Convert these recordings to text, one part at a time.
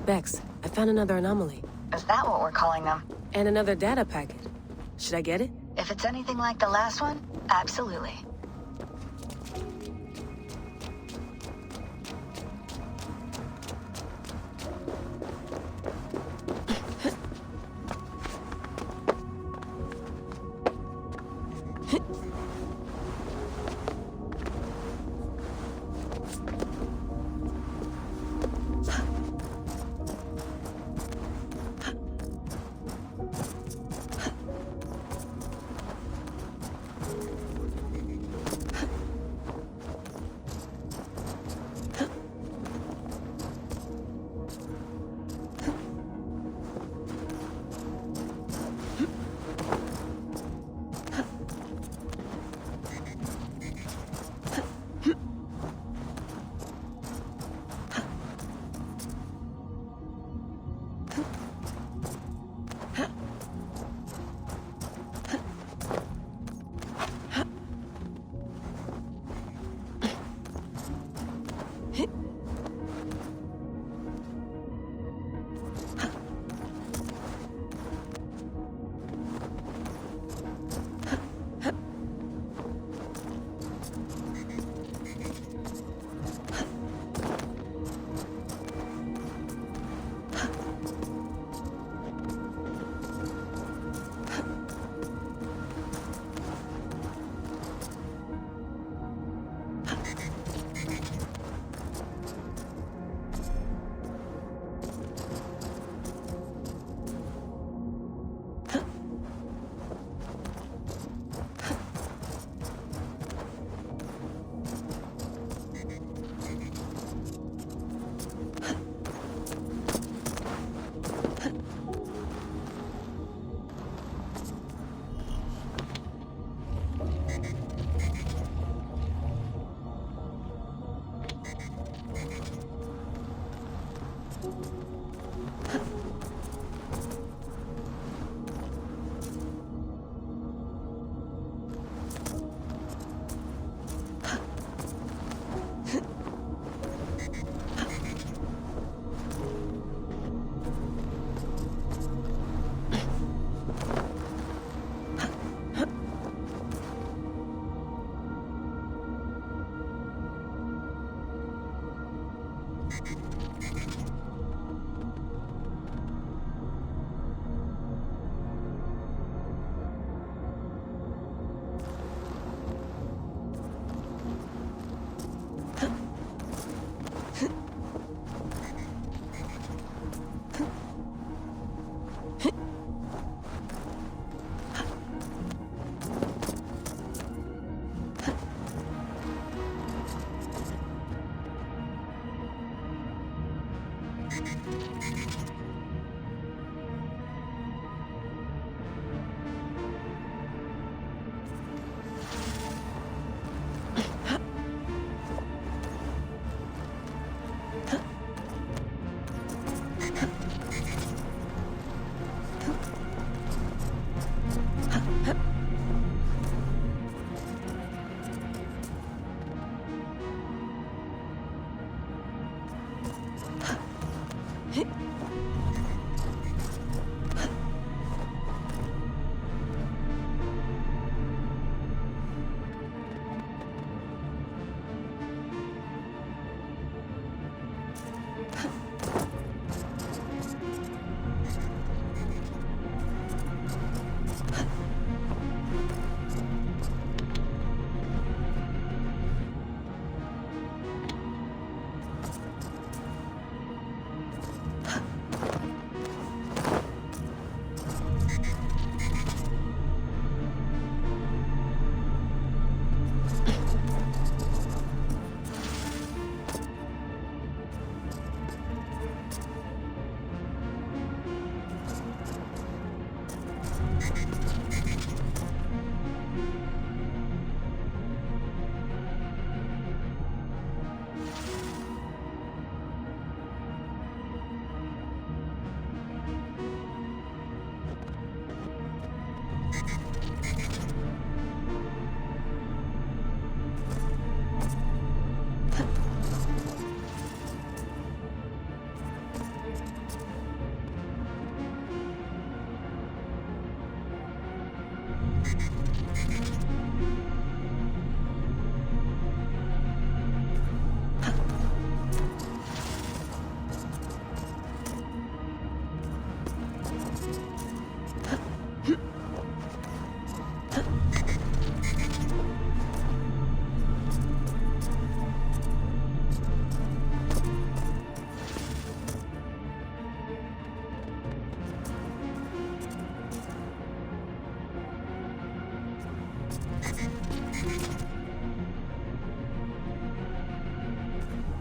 Bex, I found another anomaly. Is that what we're calling them? And another data packet. Should I get it? If it's anything like the last one, absolutely.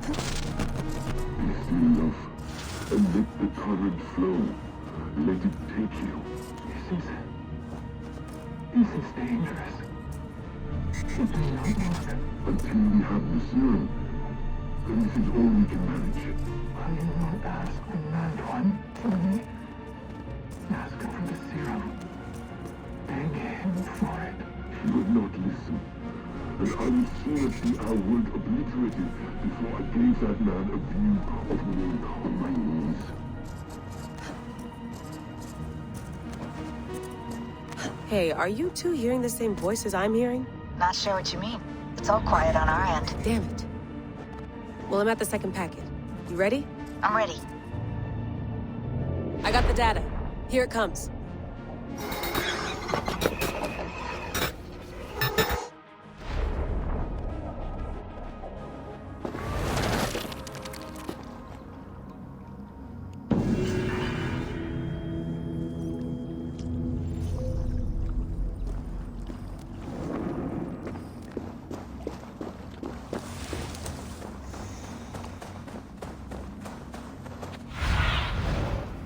Be still, love, and let the current flow. Let it take you. This is dangerous. Should we not move? Until we have the serum. And this is all we can manage. I did not ask the mad one for me. Ask him for the serum. Beg him for it. He would not listen. And I would sooner see our world obliterated before I gave that man a view of me on my knees. Hey, are you two hearing the same voices I'm hearing? Not sure what you mean. It's all quiet on our end. Damn it. Well, I'm at the second packet. You ready? I'm ready. I got the data. Here it comes.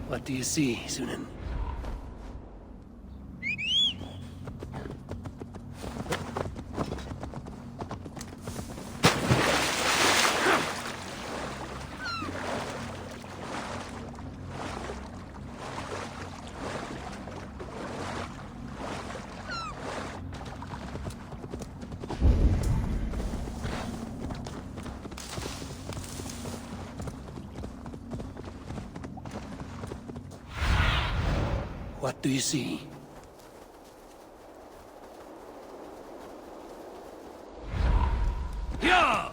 What do you see, Sunan? What do you see? Yeah!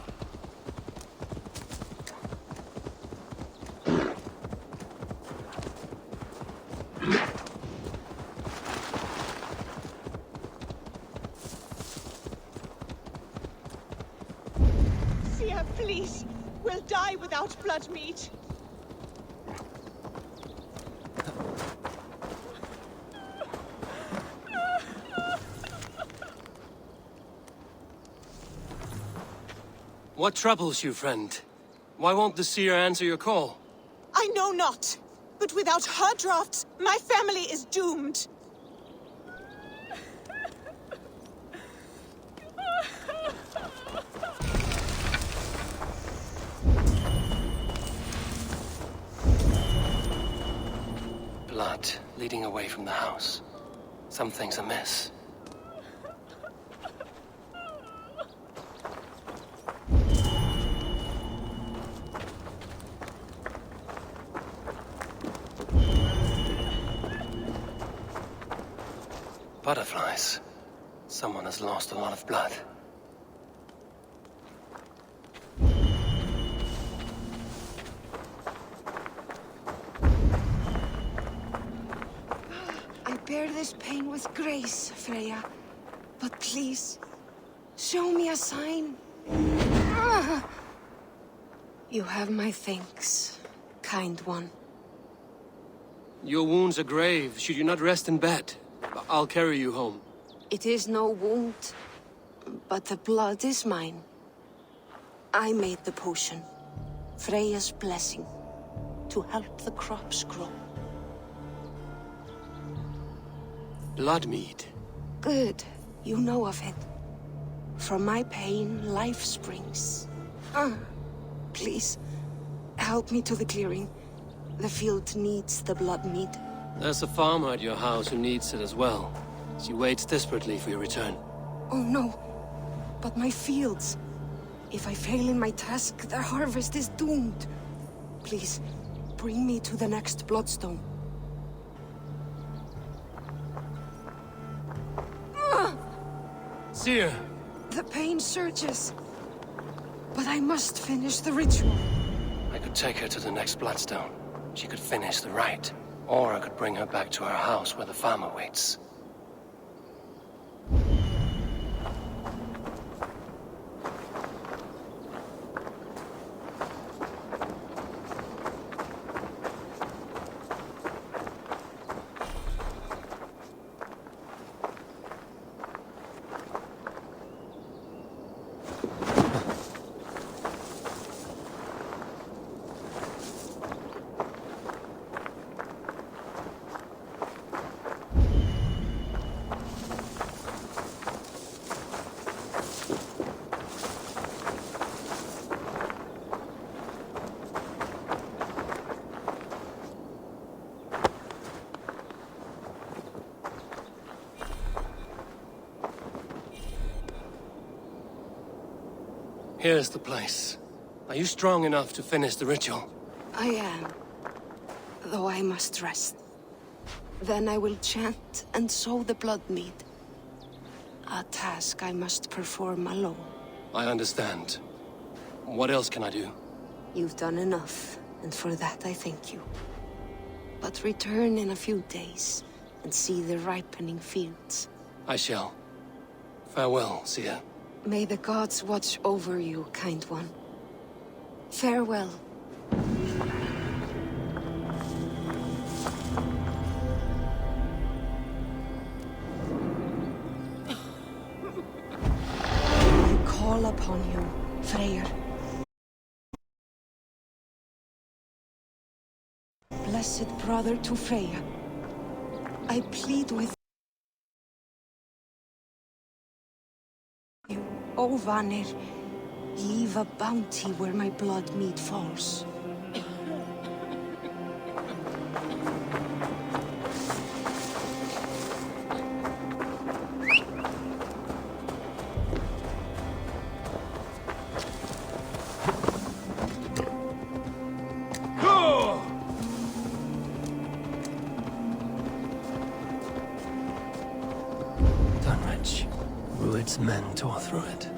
Sia, please. We'll die without blood meat. What troubles you, friend? Why won't the seer answer your call? I know not. But without her drafts, my family is doomed. Blood leading away from the house. Something's amiss. Butterflies. Someone has lost a lot of blood. I bear this pain with grace, Freya. But please, show me a sign. Ah! You have my thanks, kind one. Your wounds are grave. Should you not rest in bed? I'll carry you home. It is no wound, but the blood is mine. I made the potion, Freya's blessing, to help the crops grow. Blood mead. Good, you know of it. From my pain, life springs. Please, help me to the clearing. The field needs the blood mead. There's a farmer at your house who needs it as well. She waits desperately for your return. Oh no, but my fields. If I fail in my task, the harvest is doomed. Please, bring me to the next bloodstone. Seer! The pain surges. But I must finish the ritual. I could take her to the next bloodstone. She could finish the rite. Or I could bring her back to her house where the farmer waits. Here's the place. Are you strong enough to finish the ritual? I am. Though I must rest. Then I will chant and sow the blood mead. A task I must perform alone. I understand. What else can I do? You've done enough, and for that I thank you. But return in a few days, and see the ripening fields. I shall. Farewell, Seer. May the gods watch over you, kind one. Farewell. I call upon you, Freyr. Blessed brother to Freya. I plead with you, O Vanir. Leave a bounty where my blood mead falls. Dunwich. Rued's men tore through it.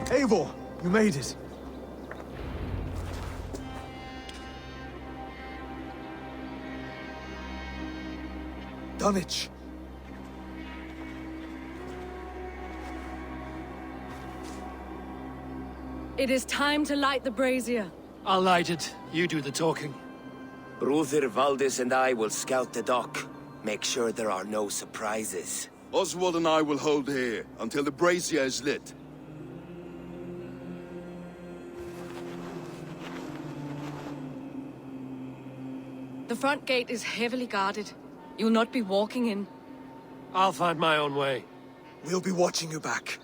Eivor, you made it. Dunwich. It is time to light the brazier. I'll light it. You do the talking. Brother Valdis and I will scout the dock. Make sure there are no surprises. Oswald and I will hold here until the brazier is lit. The front gate is heavily guarded. You'll not be walking in. I'll find my own way. We'll be watching you back.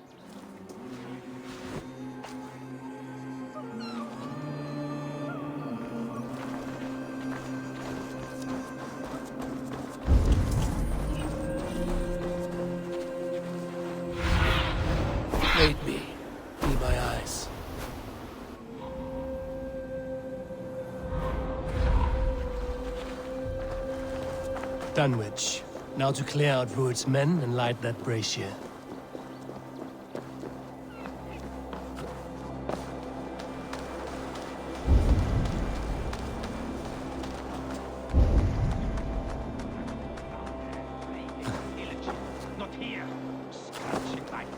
Aid me. Be my eyes. Dunwich. Now to clear out Rued's men and light that brazier.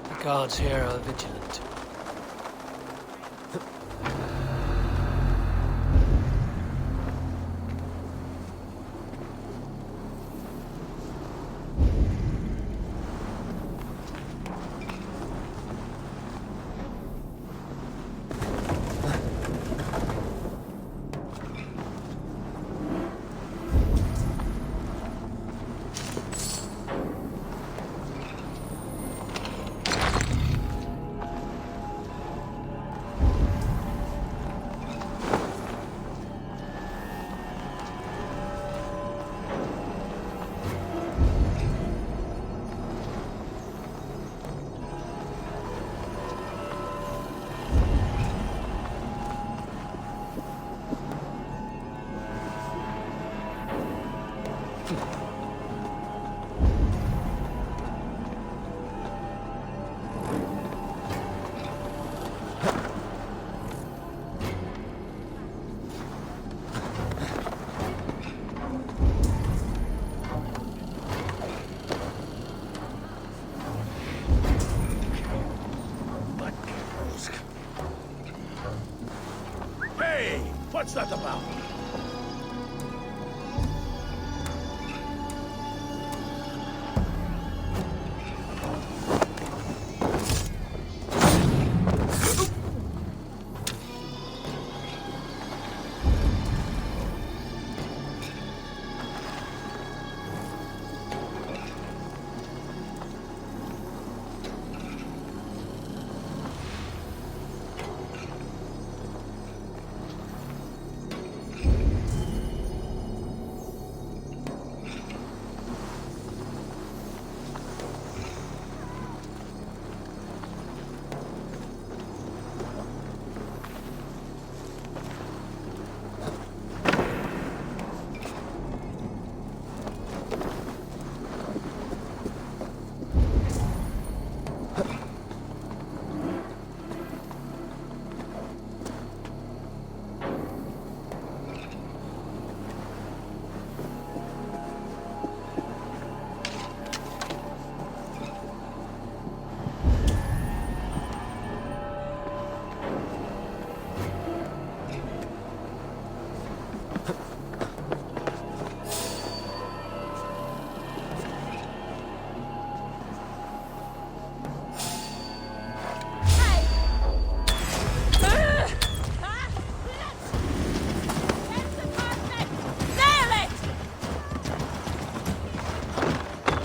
The guards here are vigilant. Hey! What's that about?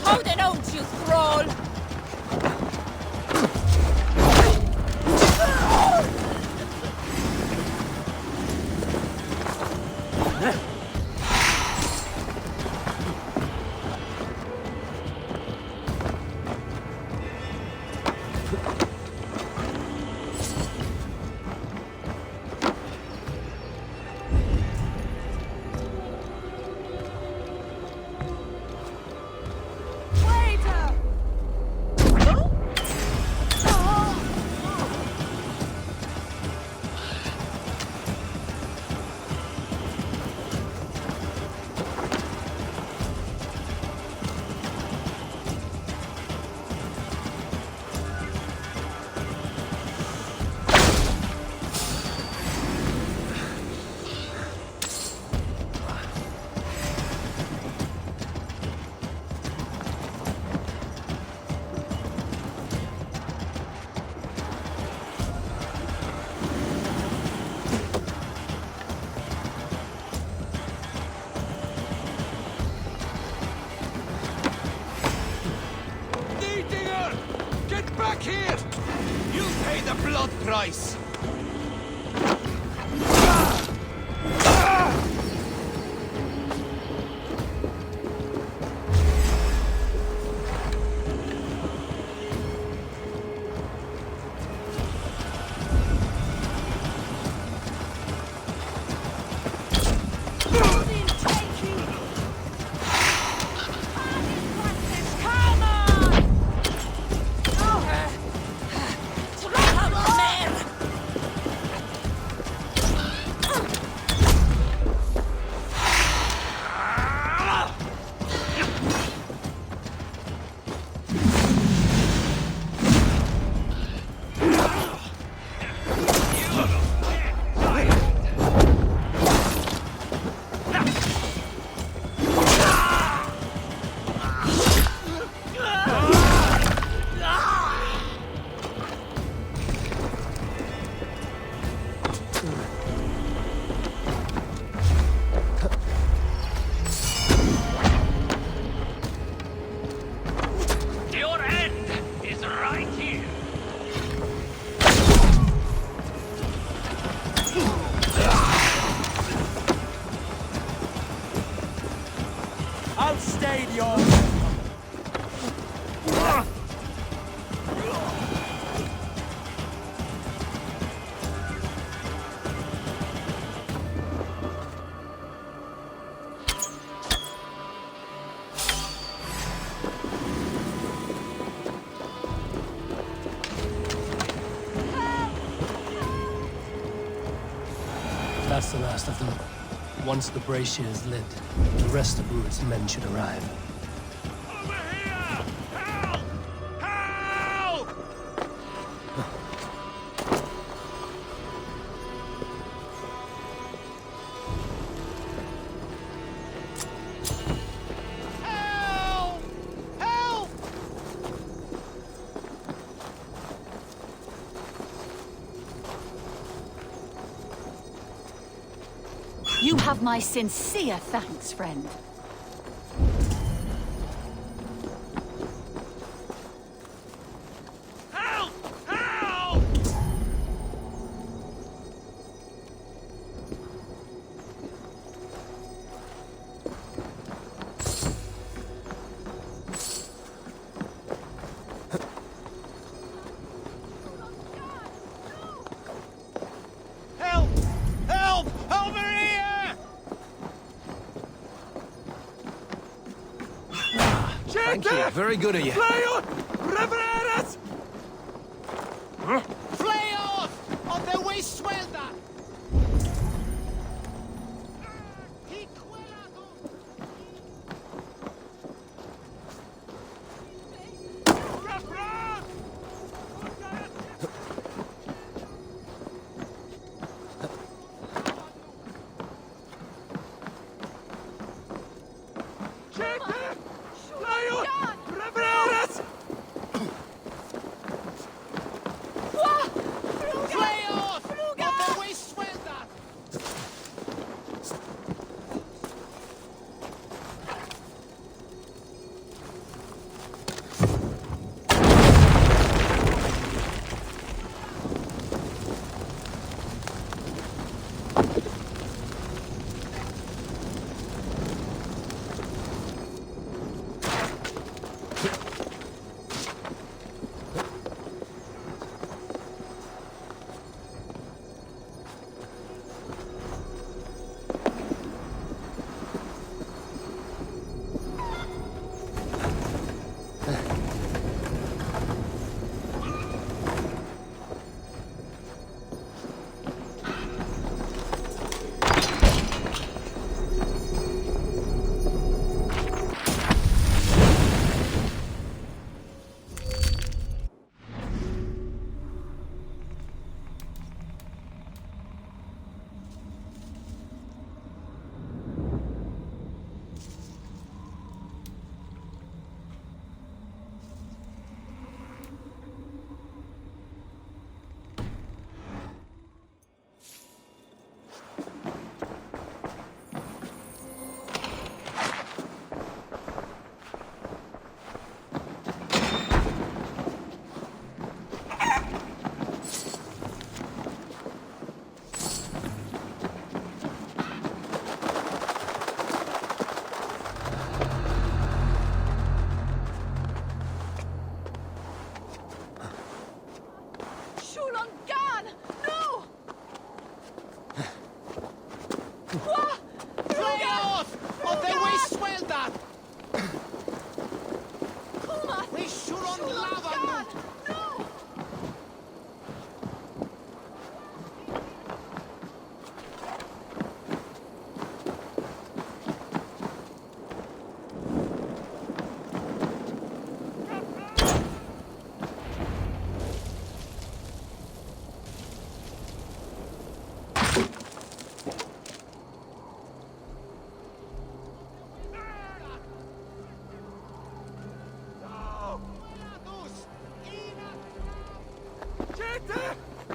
Hold it on, you thrall! Back here! You pay the blood price! That's the last of them. Once the brazier is lit, the rest of Rued's men should arrive. Over here! Help! Help! Help! Help! You have my sincere thanks, friend. Help! Help! Help! Help! Over here! Thank you. Very good of you. Fleo! Revereres! Fleo! On the way, suelta!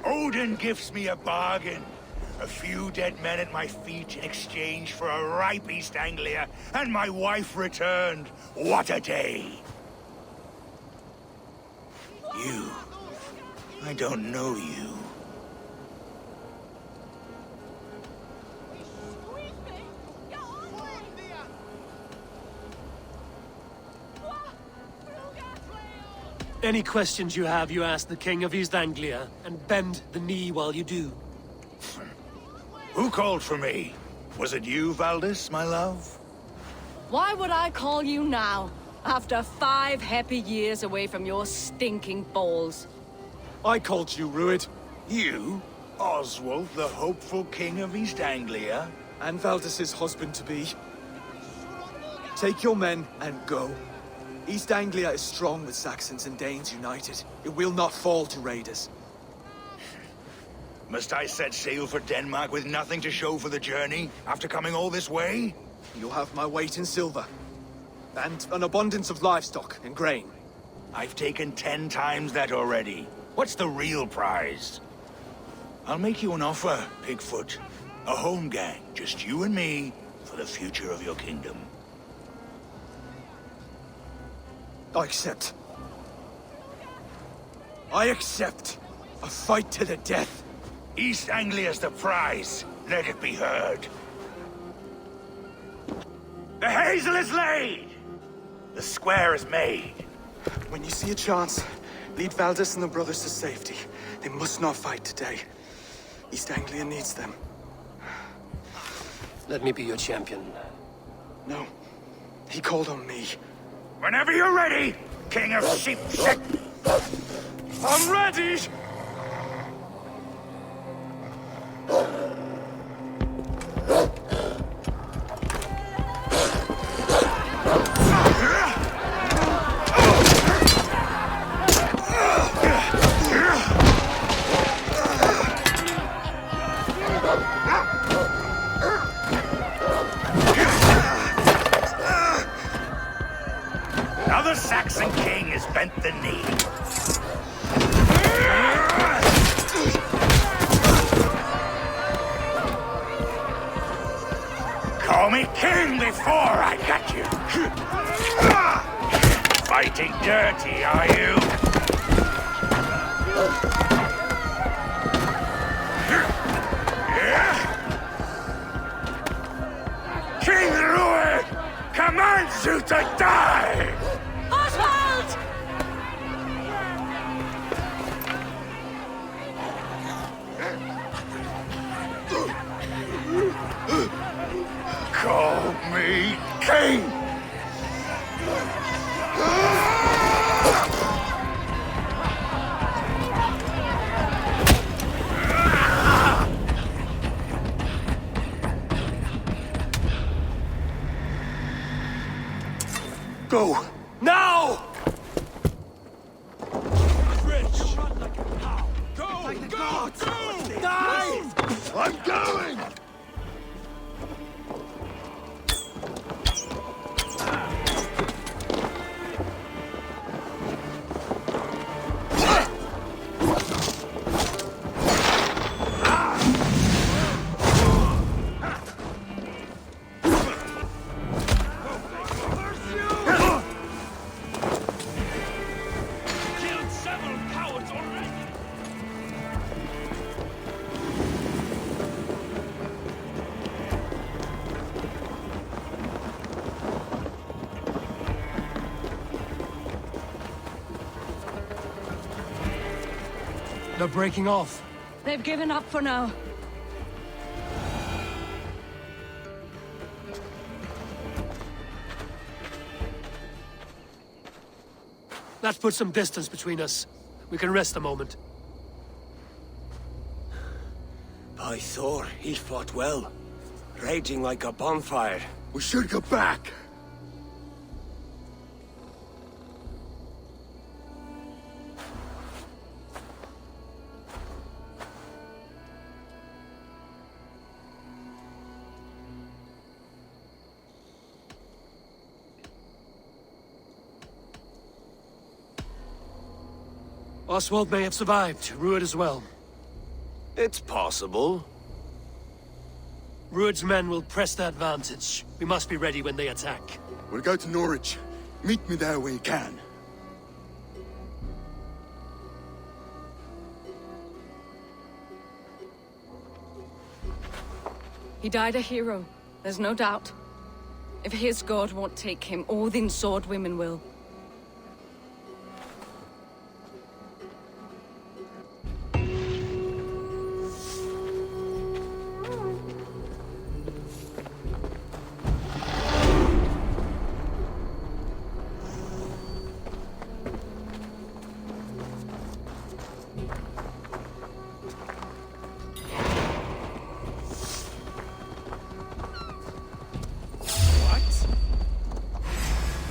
Odin gives me a bargain. A few dead men at my feet in exchange for a ripe East Anglia, and my wife returned. What a day! You. I don't know you. Any questions you have, you ask the King of East Anglia, and bend the knee while you do. Who called for me? Was it you, Valdis, my love? Why would I call you now, after 5 happy years away from your stinking balls? I called you, Ruid. You? Oswald, the hopeful King of East Anglia? And Valdis's husband-to-be. Take your men and go. East Anglia is strong with Saxons and Danes united. It will not fall to raiders. Must I set sail for Denmark with nothing to show for the journey, after coming all this way? You'll have my weight in silver. And an abundance of livestock and grain. I've taken 10 times that already. What's the real prize? I'll make you an offer, Pigfoot. A home gang, just you and me, for the future of your kingdom. I accept. I accept. A fight to the death. East Anglia's the prize. Let it be heard. The hazel is laid! The square is made. When you see a chance, lead Valdis and the brothers to safety. They must not fight today. East Anglia needs them. Let me be your champion. No. He called on me. Whenever you're ready, King of Sheep Shit! I'm ready! Now the Saxon king has bent the knee. Call me king before I got you. Fighting dirty, are you? King Ruid commands you to die! Oswald! They're breaking off. They've given up for now. Let's put some distance between us. We can rest a moment. By Thor, he fought well. Raging like a bonfire. We should go back. Oswald may have survived. Rued as well. It's possible. Rued's men will press the advantage. We must be ready when they attack. We'll go to Norwich. Meet me there when you can. He died a hero, there's no doubt. If his god won't take him, Odin's sword women will.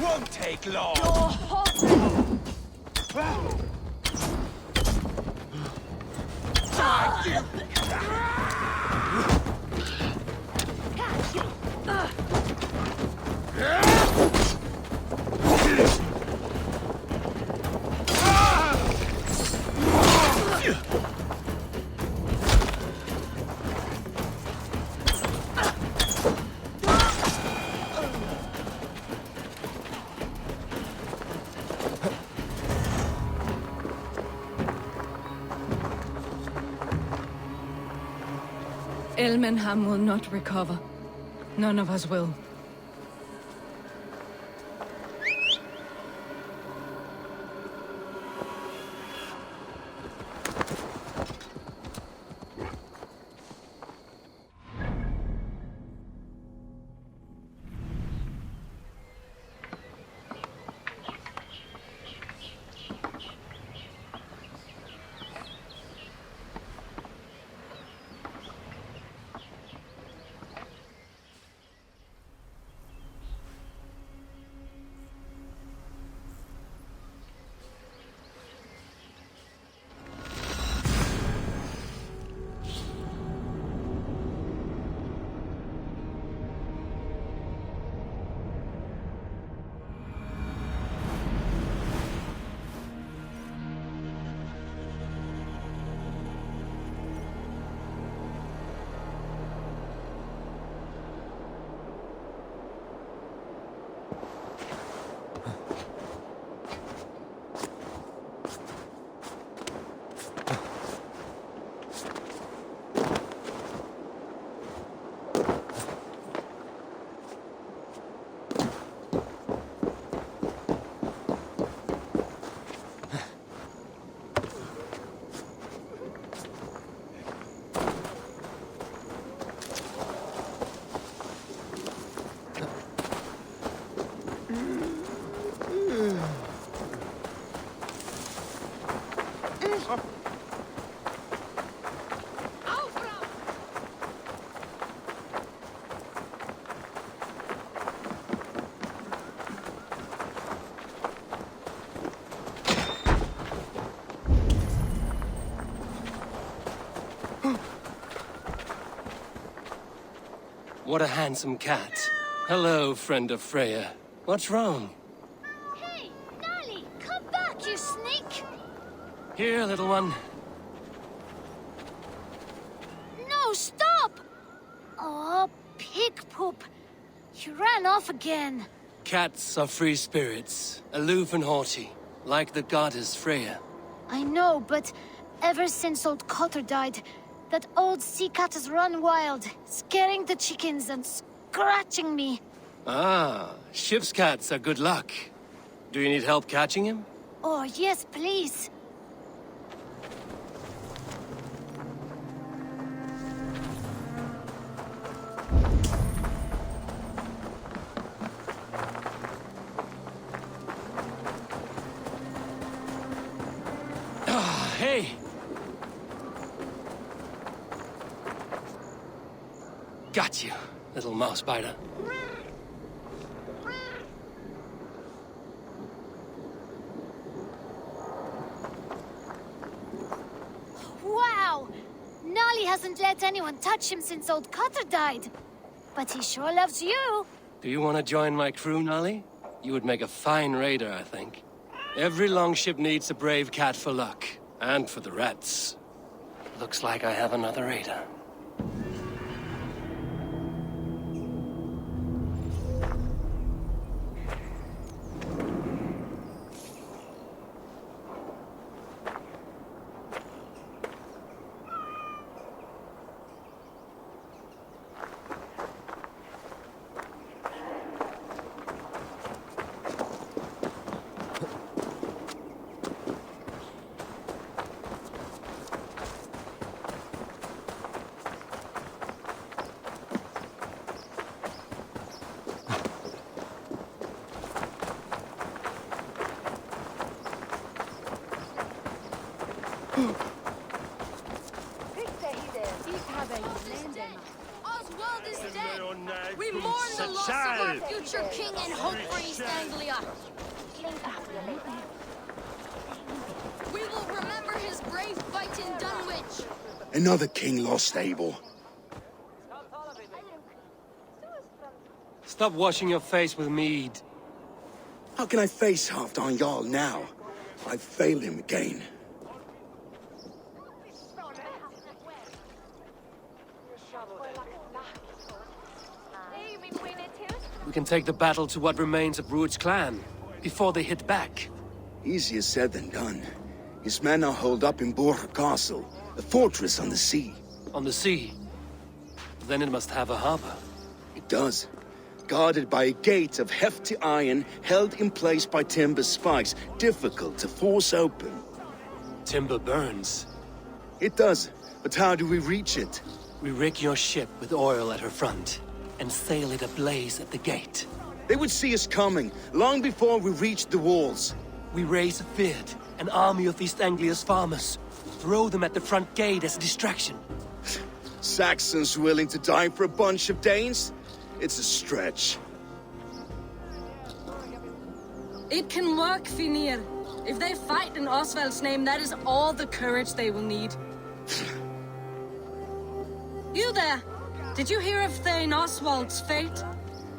Won't take long. Ilmenham will not recover. None of us will. What a handsome cat. Hello, friend of Freya. What's wrong? Hey, Nally, come back, you sneak! Here, little one. No, stop! Oh, pig poop. You ran off again. Cats are free spirits, aloof and haughty, like the goddess Freya. I know, but ever since old Cotter died, that old sea cat has run wild, scaring the chickens and scratching me. Ah, ship's cats are good luck. Do you need help catching him? Oh, yes, please. Got you, little mouse biter. Wow! Nolly hasn't let anyone touch him since old Cotter died. But he sure loves you. Do you want to join my crew, Nolly? You would make a fine raider, I think. Every longship needs a brave cat for luck. And for the rats. Looks like I have another raider. Oswald is dead! We mourn the loss of our future king and hope for East Anglia! We will remember his brave fight in Dunwich! Another king lost, Abel. Stop washing your face with mead. How can I face Halfdan Jarl now? I've failed him again. We can take the battle to what remains of Rued's clan, before they hit back. Easier said than done. His men are holed up in Borg Castle, a fortress on the sea. On the sea? Then it must have a harbor. It does. Guarded by a gate of hefty iron, held in place by timber spikes, difficult to force open. Timber burns. It does, but how do we reach it? We rig your ship with oil at her front, and sail it ablaze at the gate. They would see us coming, long before we reached the walls. We raise a Fid, an army of East Anglia's farmers. Throw them at the front gate as a distraction. Saxons willing to die for a bunch of Danes? It's a stretch. It can work, Finir. If they fight in Oswald's name, that is all the courage they will need. You there! Did you hear of Thane Oswald's fate?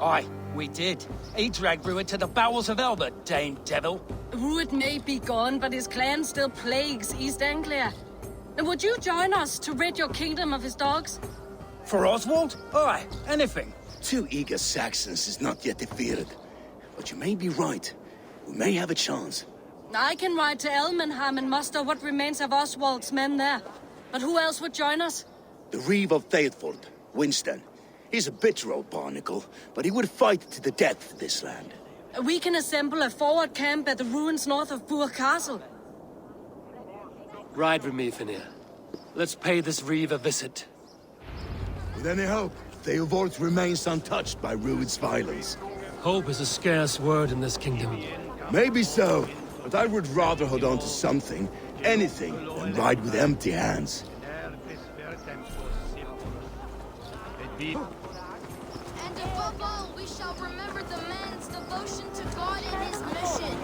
Aye, we did. He dragged Rued to the bowels of Albert, Dane Devil. Rued may be gone, but his clan still plagues East Anglia. And would you join us to rid your kingdom of his dogs? For Oswald? Aye, anything. 2 eager Saxons is not yet defeated. But you may be right. We may have a chance. I can ride to Elmenham and muster what remains of Oswald's men there. But who else would join us? The Reeve of Thetford, Winston. He's a bitter old barnacle, but he would fight to the death for this land. We can assemble a forward camp at the ruins north of Burr Castle. Ride with me, Finir. Let's pay this Reeve a visit. With any hope, Theodort remains untouched by Rued's violence. Hope is a scarce word in this kingdom. Maybe so, but I would rather hold on to something, anything, than ride with empty hands. And above all, we shall remember the man's devotion to God and his mission.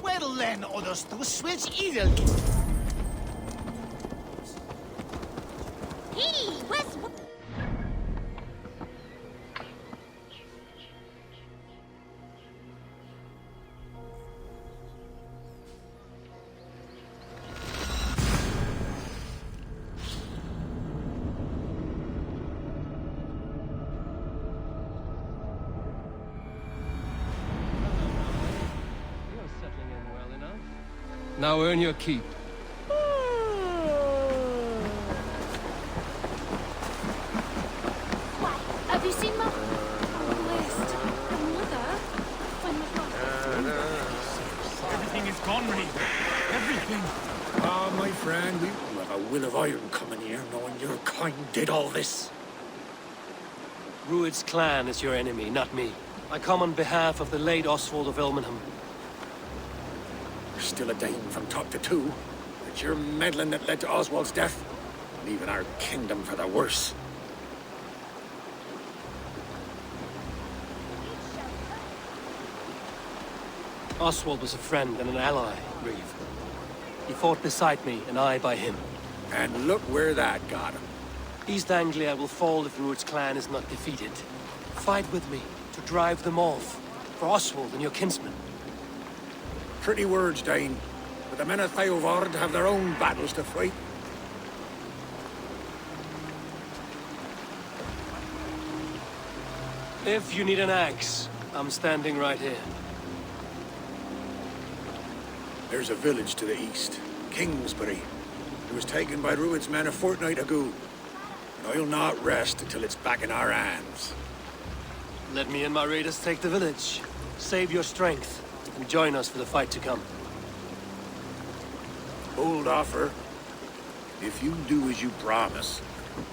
Well then, others to switch eagle. Hey, where's... Now earn your keep. Why? Have you seen my list? Mother? When was Everything is gone, Reeve. everything. Ah, my friend, we have a will of iron coming here, knowing your kind did all this. Rued's clan is your enemy, not me. I come on behalf of the late Oswald of Elmenham. You're still a Dane from top to two. It's your meddling that led to Oswald's death, leaving our kingdom for the worse. Oswald was a friend and an ally, Reeve. He fought beside me, and I by him. And look where that got him. East Anglia will fall if Rued's clan is not defeated. Fight with me to drive them off, for Oswald and your kinsmen. Pretty words, Dane. But the men of Theovard have their own battles to fight. If you need an axe, I'm standing right here. There's a village to the east, Kingsbury. It was taken by Rued's men a fortnight ago. And I'll not rest until it's back in our hands. Let me and my raiders take the village. Save your strength, and join us for the fight to come. Bold offer. If you do as you promise,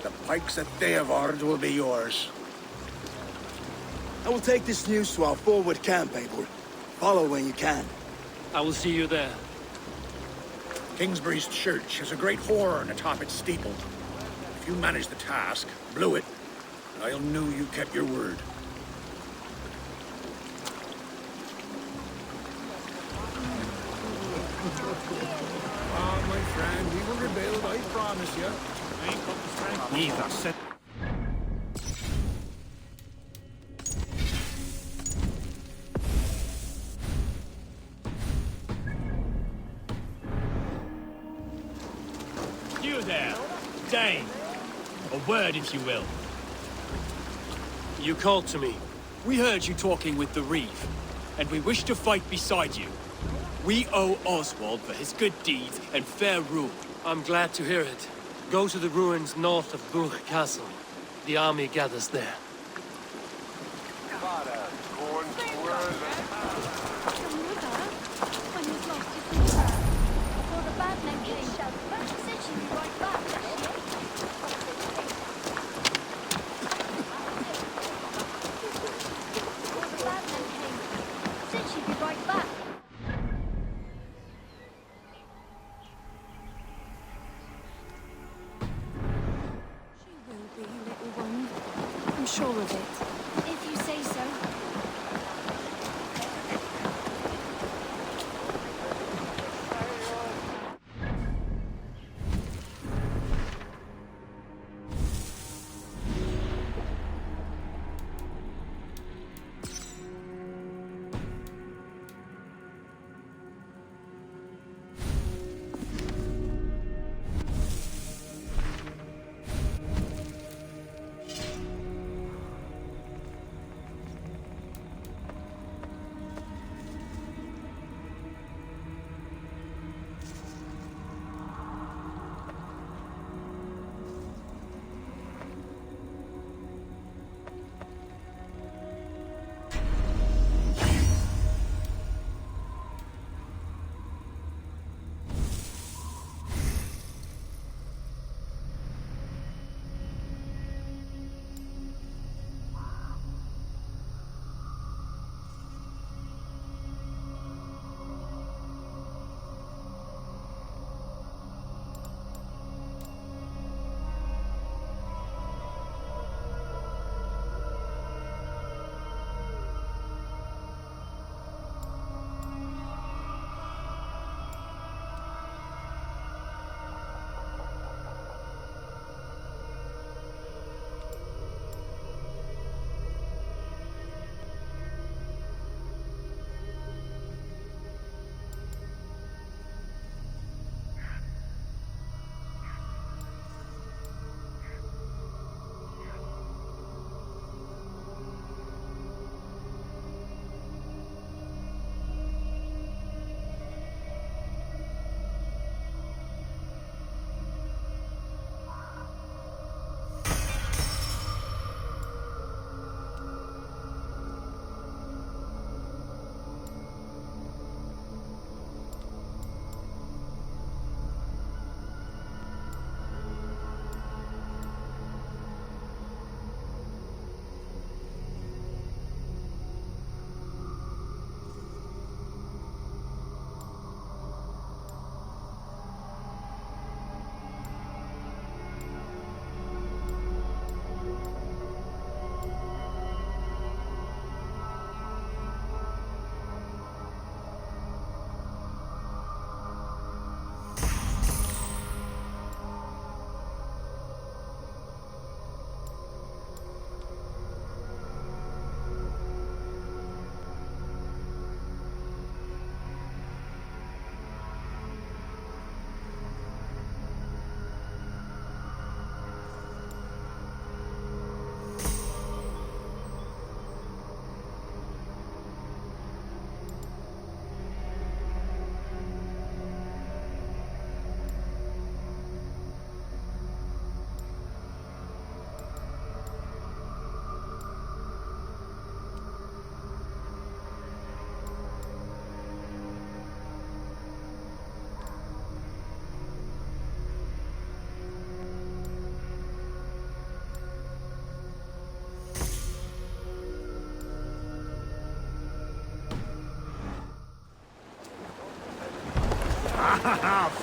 the pikes at Theovard will be yours. I will take this news to our forward camp, Abel. Follow when you can. I will see you there. Kingsbury's church has a great horn atop its steeple. If you manage the task, blew it, I'll know you kept your word. Ah, my friend, we will rebuild, I promise you. I ain't got the strength neither. Set. You there, Dane. A word, if you will. You called to me. We heard you talking with the Reeve, and we wish to fight beside you. We owe Oswald for his good deeds and fair rule. I'm glad to hear it. Go to the ruins north of Burg Castle. The army gathers there. Sure of it. If you say so.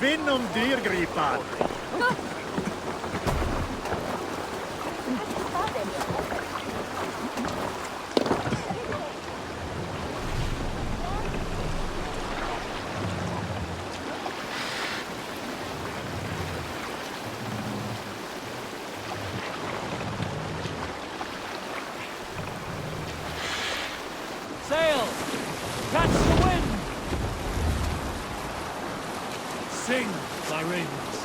Vinn dyrgripar. Sail! Catch the wind! Sing, my rings.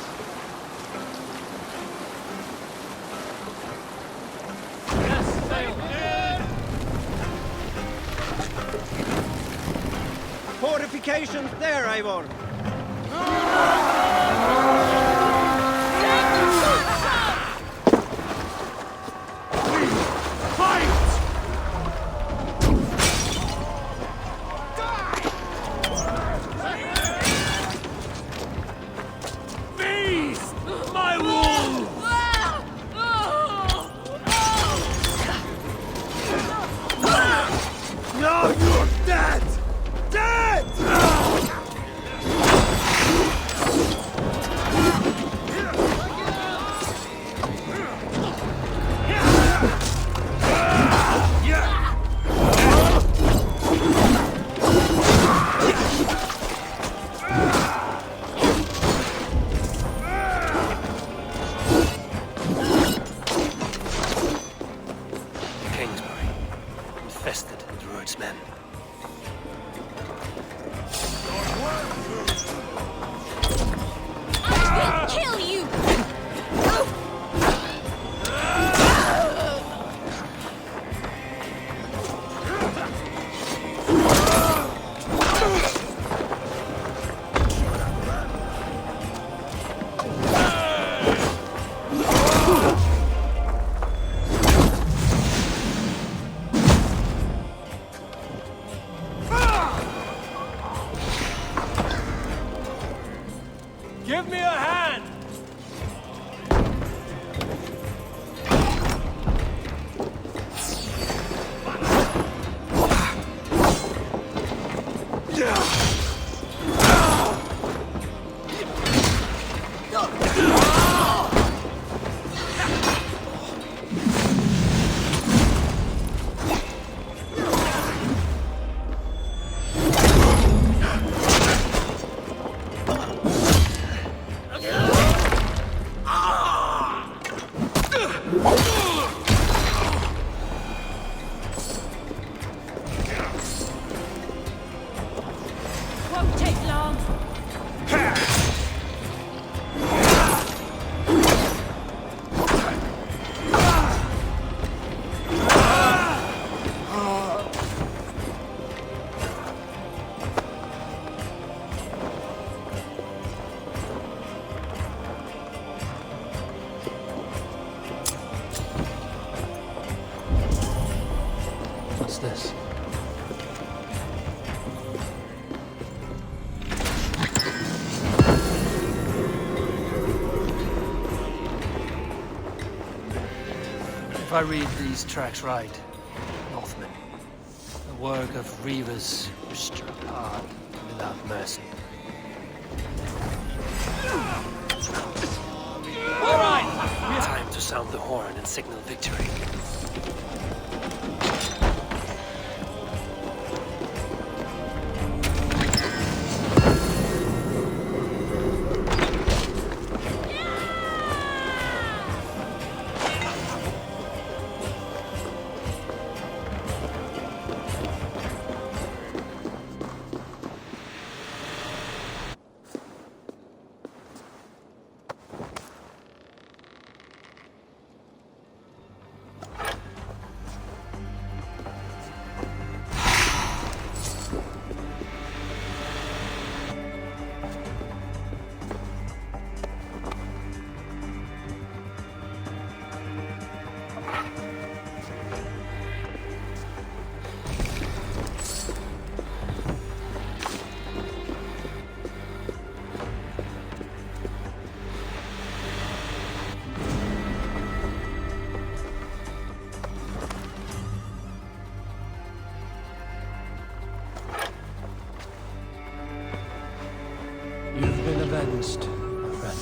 Yes, sail! Fortifications there, Eivor. No, you're dead! Dead! Kingsbury, infested with Druid's men. I will kill you! Give me a hand! Won't take long. What's this? If I read these tracks right, Northmen, the work of Reavers who struck hard without mercy. All right! Time to sound the horn and signal victory. convinced, my friend.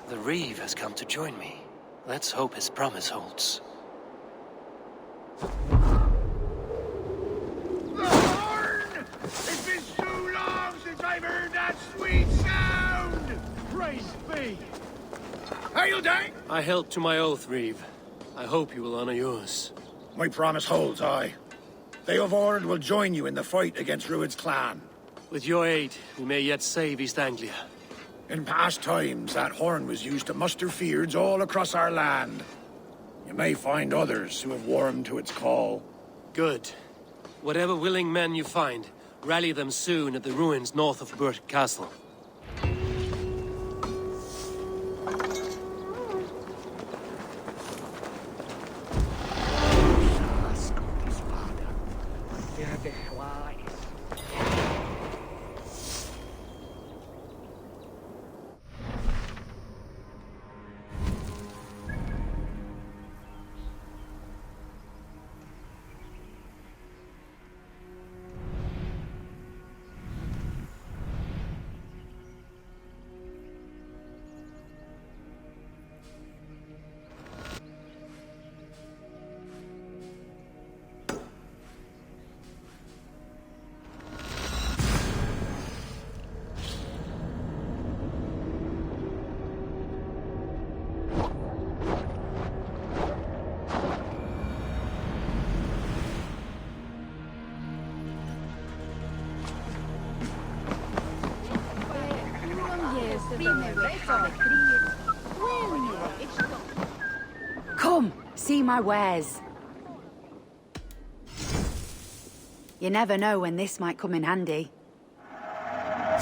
The Reeve has come to join me. Let's hope his promise holds. The horn! It's been so long since I've heard that sweet sound! Praise be! How you doing? I held to my oath, Reeve. I hope you will honor yours. My promise holds, aye. They of Ord will join you in the fight against Rued's clan. With your aid, we may yet save East Anglia. In past times, that horn was used to muster fyrds all across our land. You may find others who have warmed to its call. Good. Whatever willing men you find, rally them soon at the ruins north of Burt Castle. Come, see my wares. You never know when this might come in handy.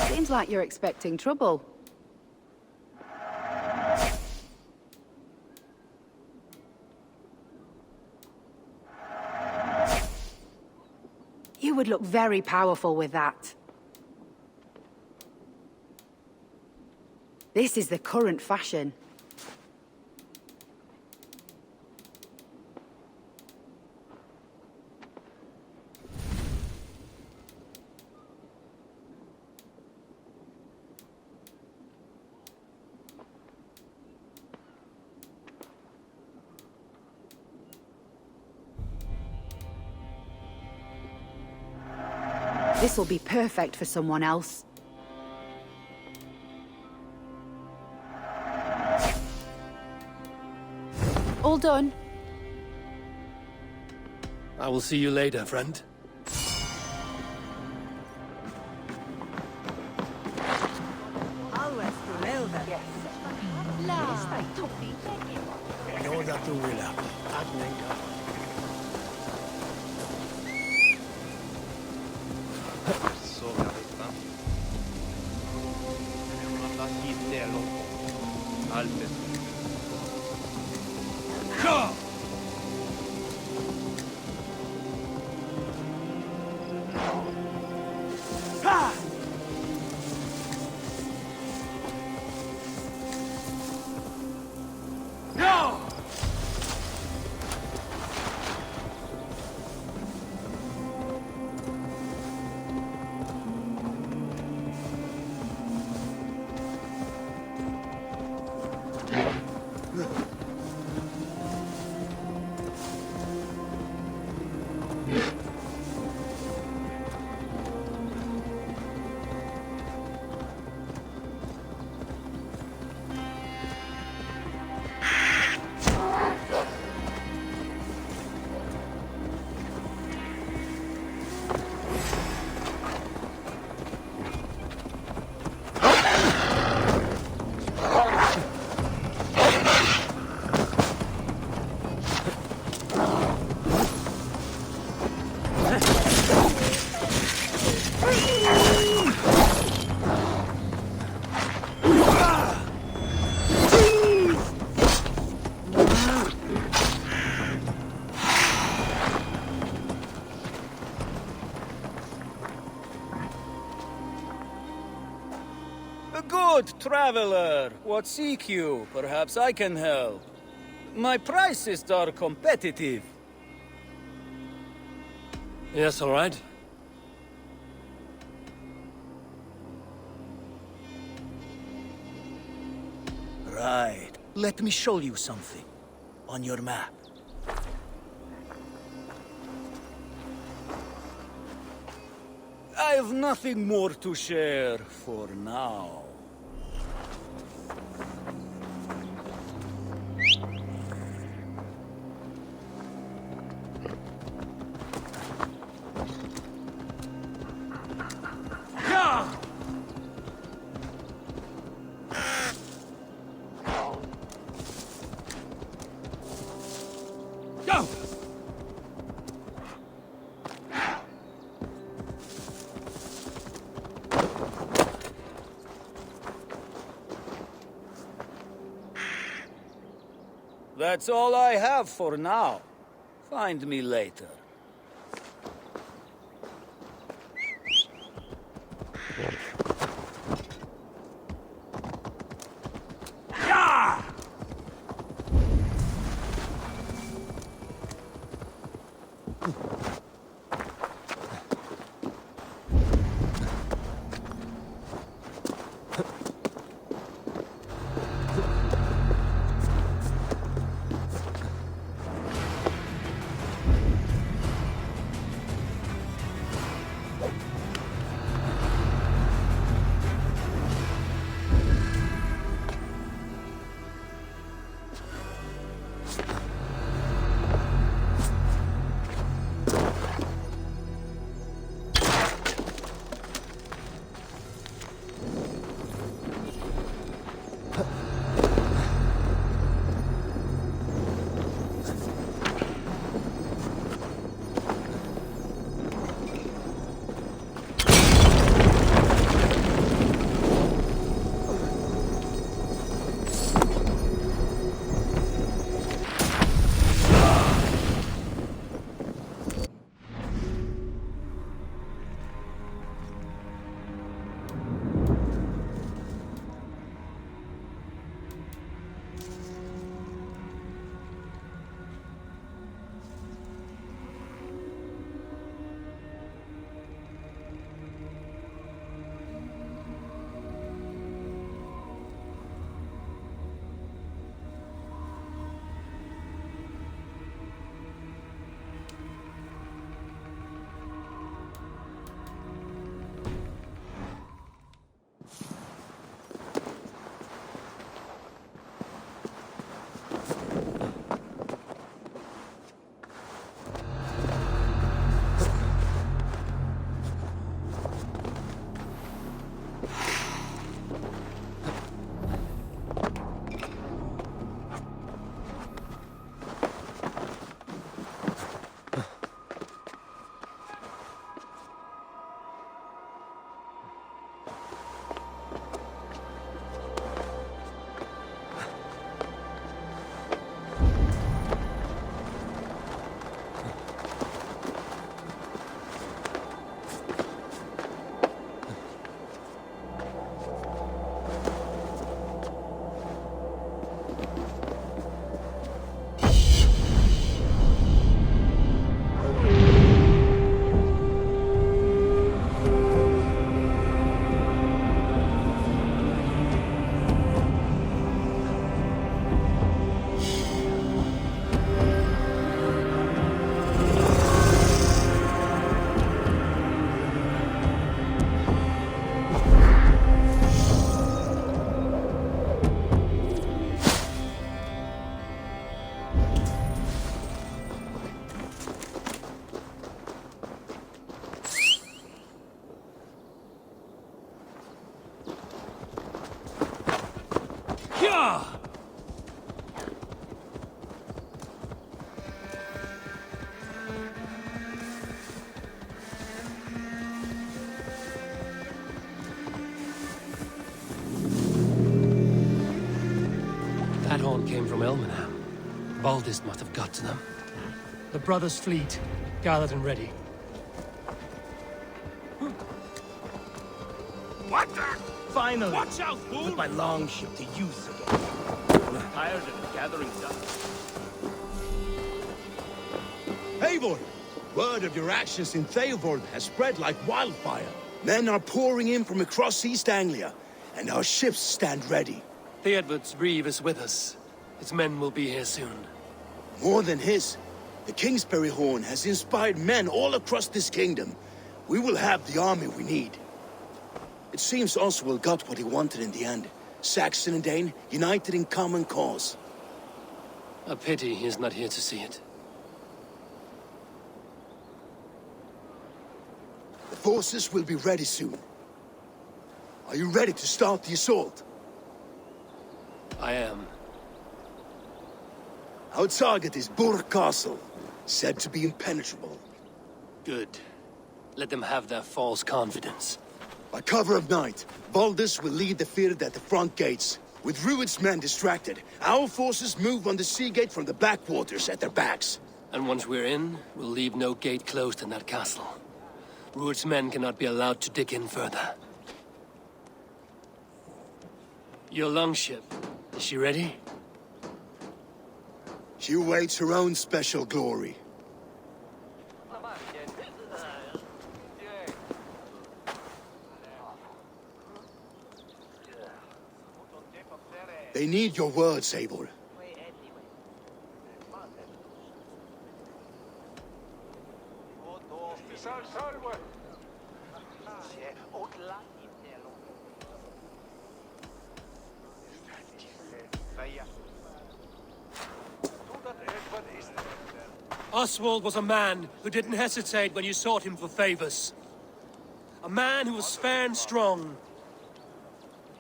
Seems like you're expecting trouble. You would look very powerful with that. This is the current fashion. This will be perfect for someone else. All done. I will see you later, friend. Good traveler, what seek you? Perhaps I can help. My prices are competitive. Yes, all right. Right. Let me show you something. On your map. I've nothing more to share for now. Go! That's all I have for now. Find me later. That horn came from Elmenham. Baldist must have got to them. The brothers' fleet, gathered and ready. What the? Finally! Watch out, fool! Put my longship to use again. I'm tired of gathering dust. Eivor! Word of your actions in Theovold has spread like wildfire. Men are pouring in from across East Anglia, and our ships stand ready. Theodward's reeve is with us. His men will be here soon. More than his. The Kingsbury Horn has inspired men all across this kingdom. We will have the army we need. It seems Oswald got what he wanted in the end. Saxon and Dane united in common cause. A pity he is not here to see it. The forces will be ready soon. Are you ready to start the assault? I am. Our target is Burg Castle, said to be impenetrable. Good. Let them have their false confidence. By cover of night, Valdis will lead the field at the front gates. With Rued's men distracted, our forces move on the sea gate from the backwaters at their backs. And once we're in, we'll leave no gate closed in that castle. Rued's men cannot be allowed to dig in further. Your longship, is she ready? She awaits her own special glory. They need your words, Eivor. Oswald was a man who didn't hesitate when you sought him for favors. A man who was fair and strong.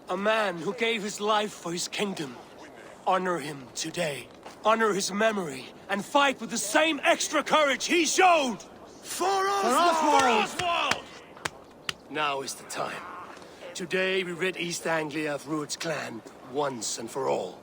A man who gave his life for his kingdom. Honor him today. Honor his memory, and fight with the same extra courage he showed! For Oswald! For Oswald! Now is the time. Today we rid East Anglia of Rued's clan, once and for all.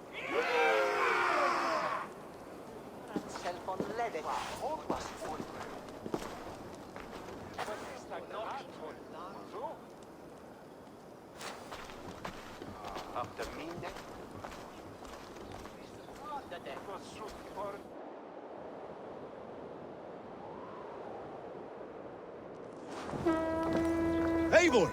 Eivor!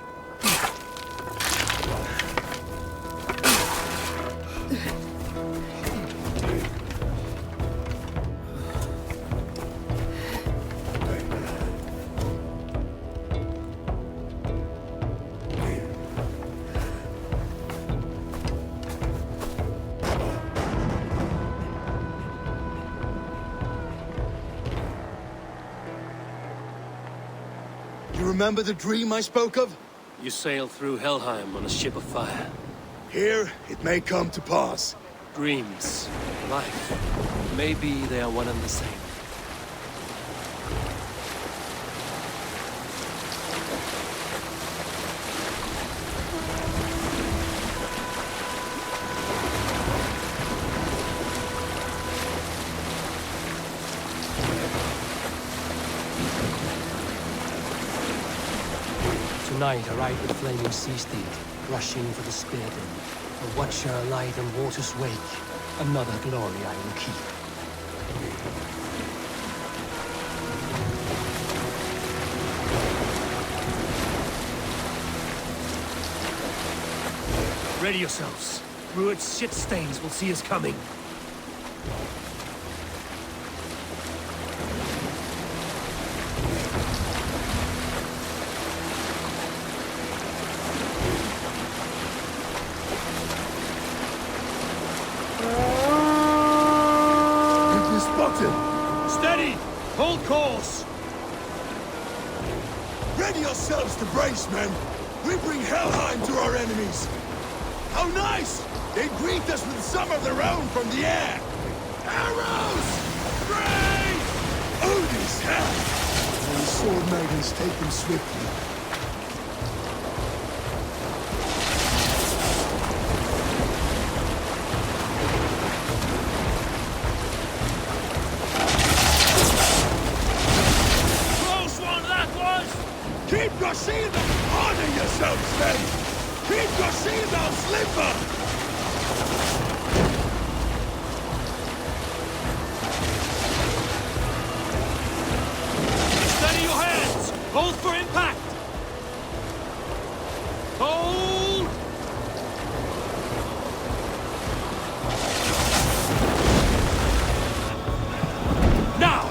You remember the dream I spoke of? You sailed through Helheim on a ship of fire. Here, it may come to pass. Dreams, life, maybe they are one and the same. Tonight I ride with flaming sea steed, rushing for the spear den. A watcher light on water's wake, another glory I will keep. Ready yourselves. Rued's shit stains will see us coming. Steady! Hold course! Ready yourselves to brace, men! We bring Helheim to our enemies! How nice! They greet us with some of their own from the air! Arrows! Brace! Odin's hell! And the sword maidens take them swiftly. Keep your shield up! Honor yourselves, men! Keep your limber! Steady your hands! Hold for impact! Hold! Now!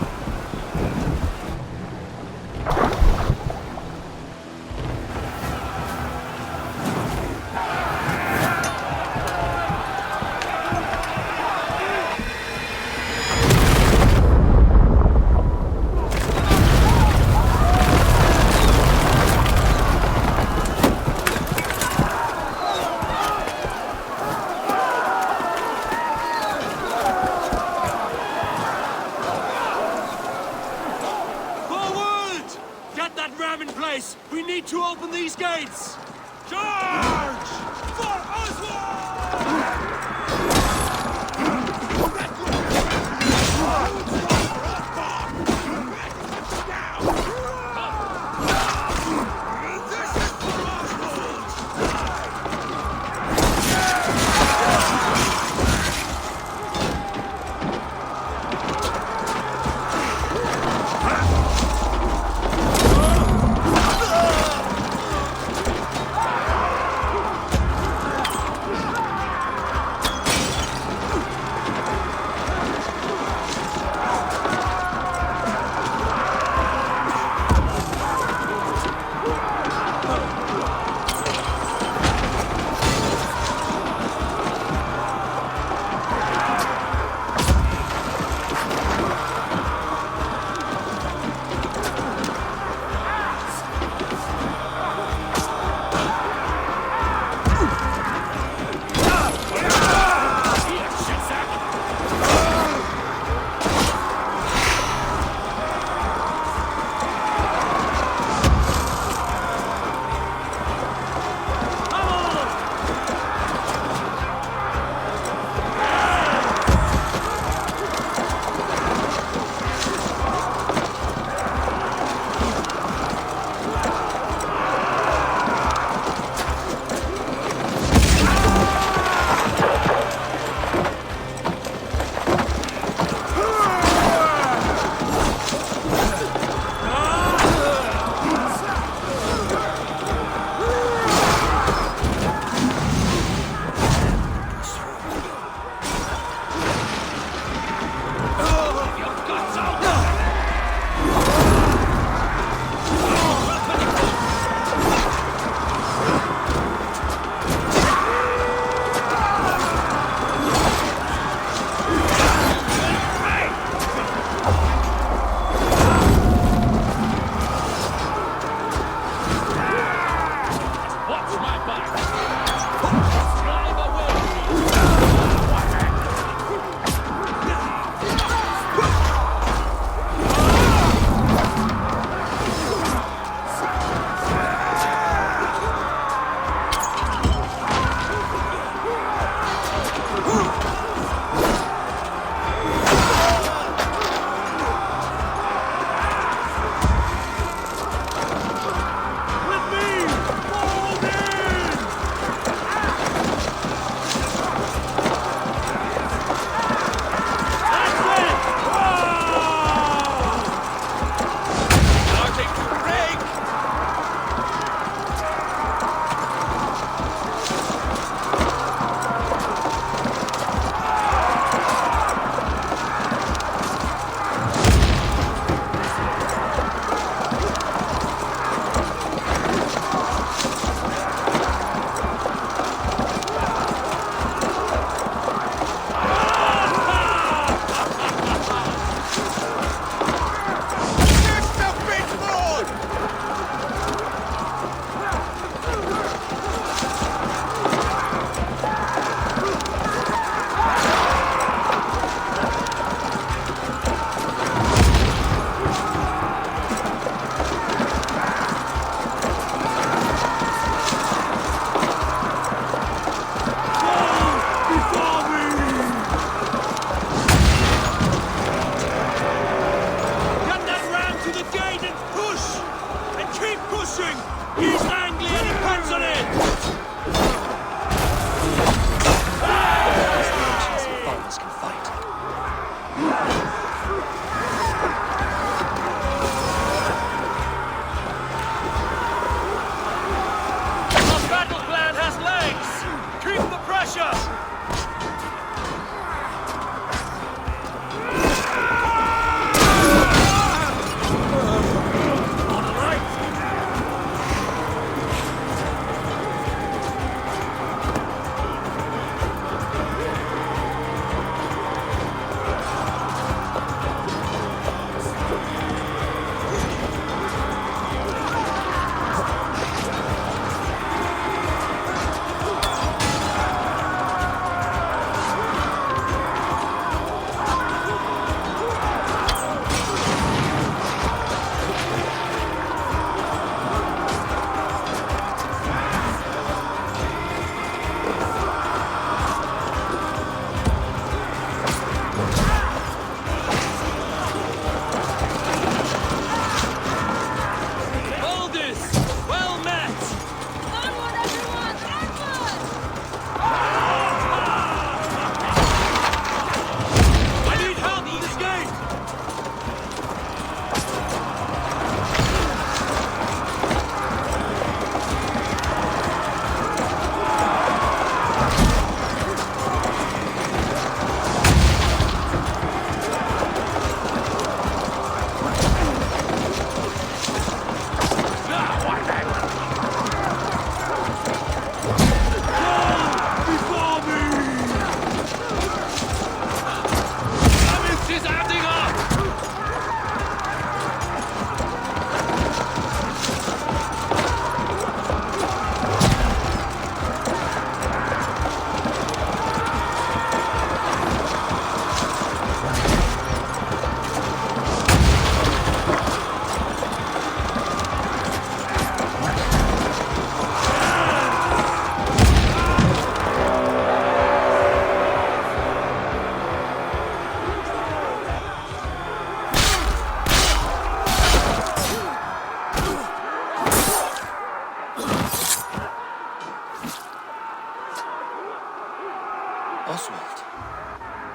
Oswald.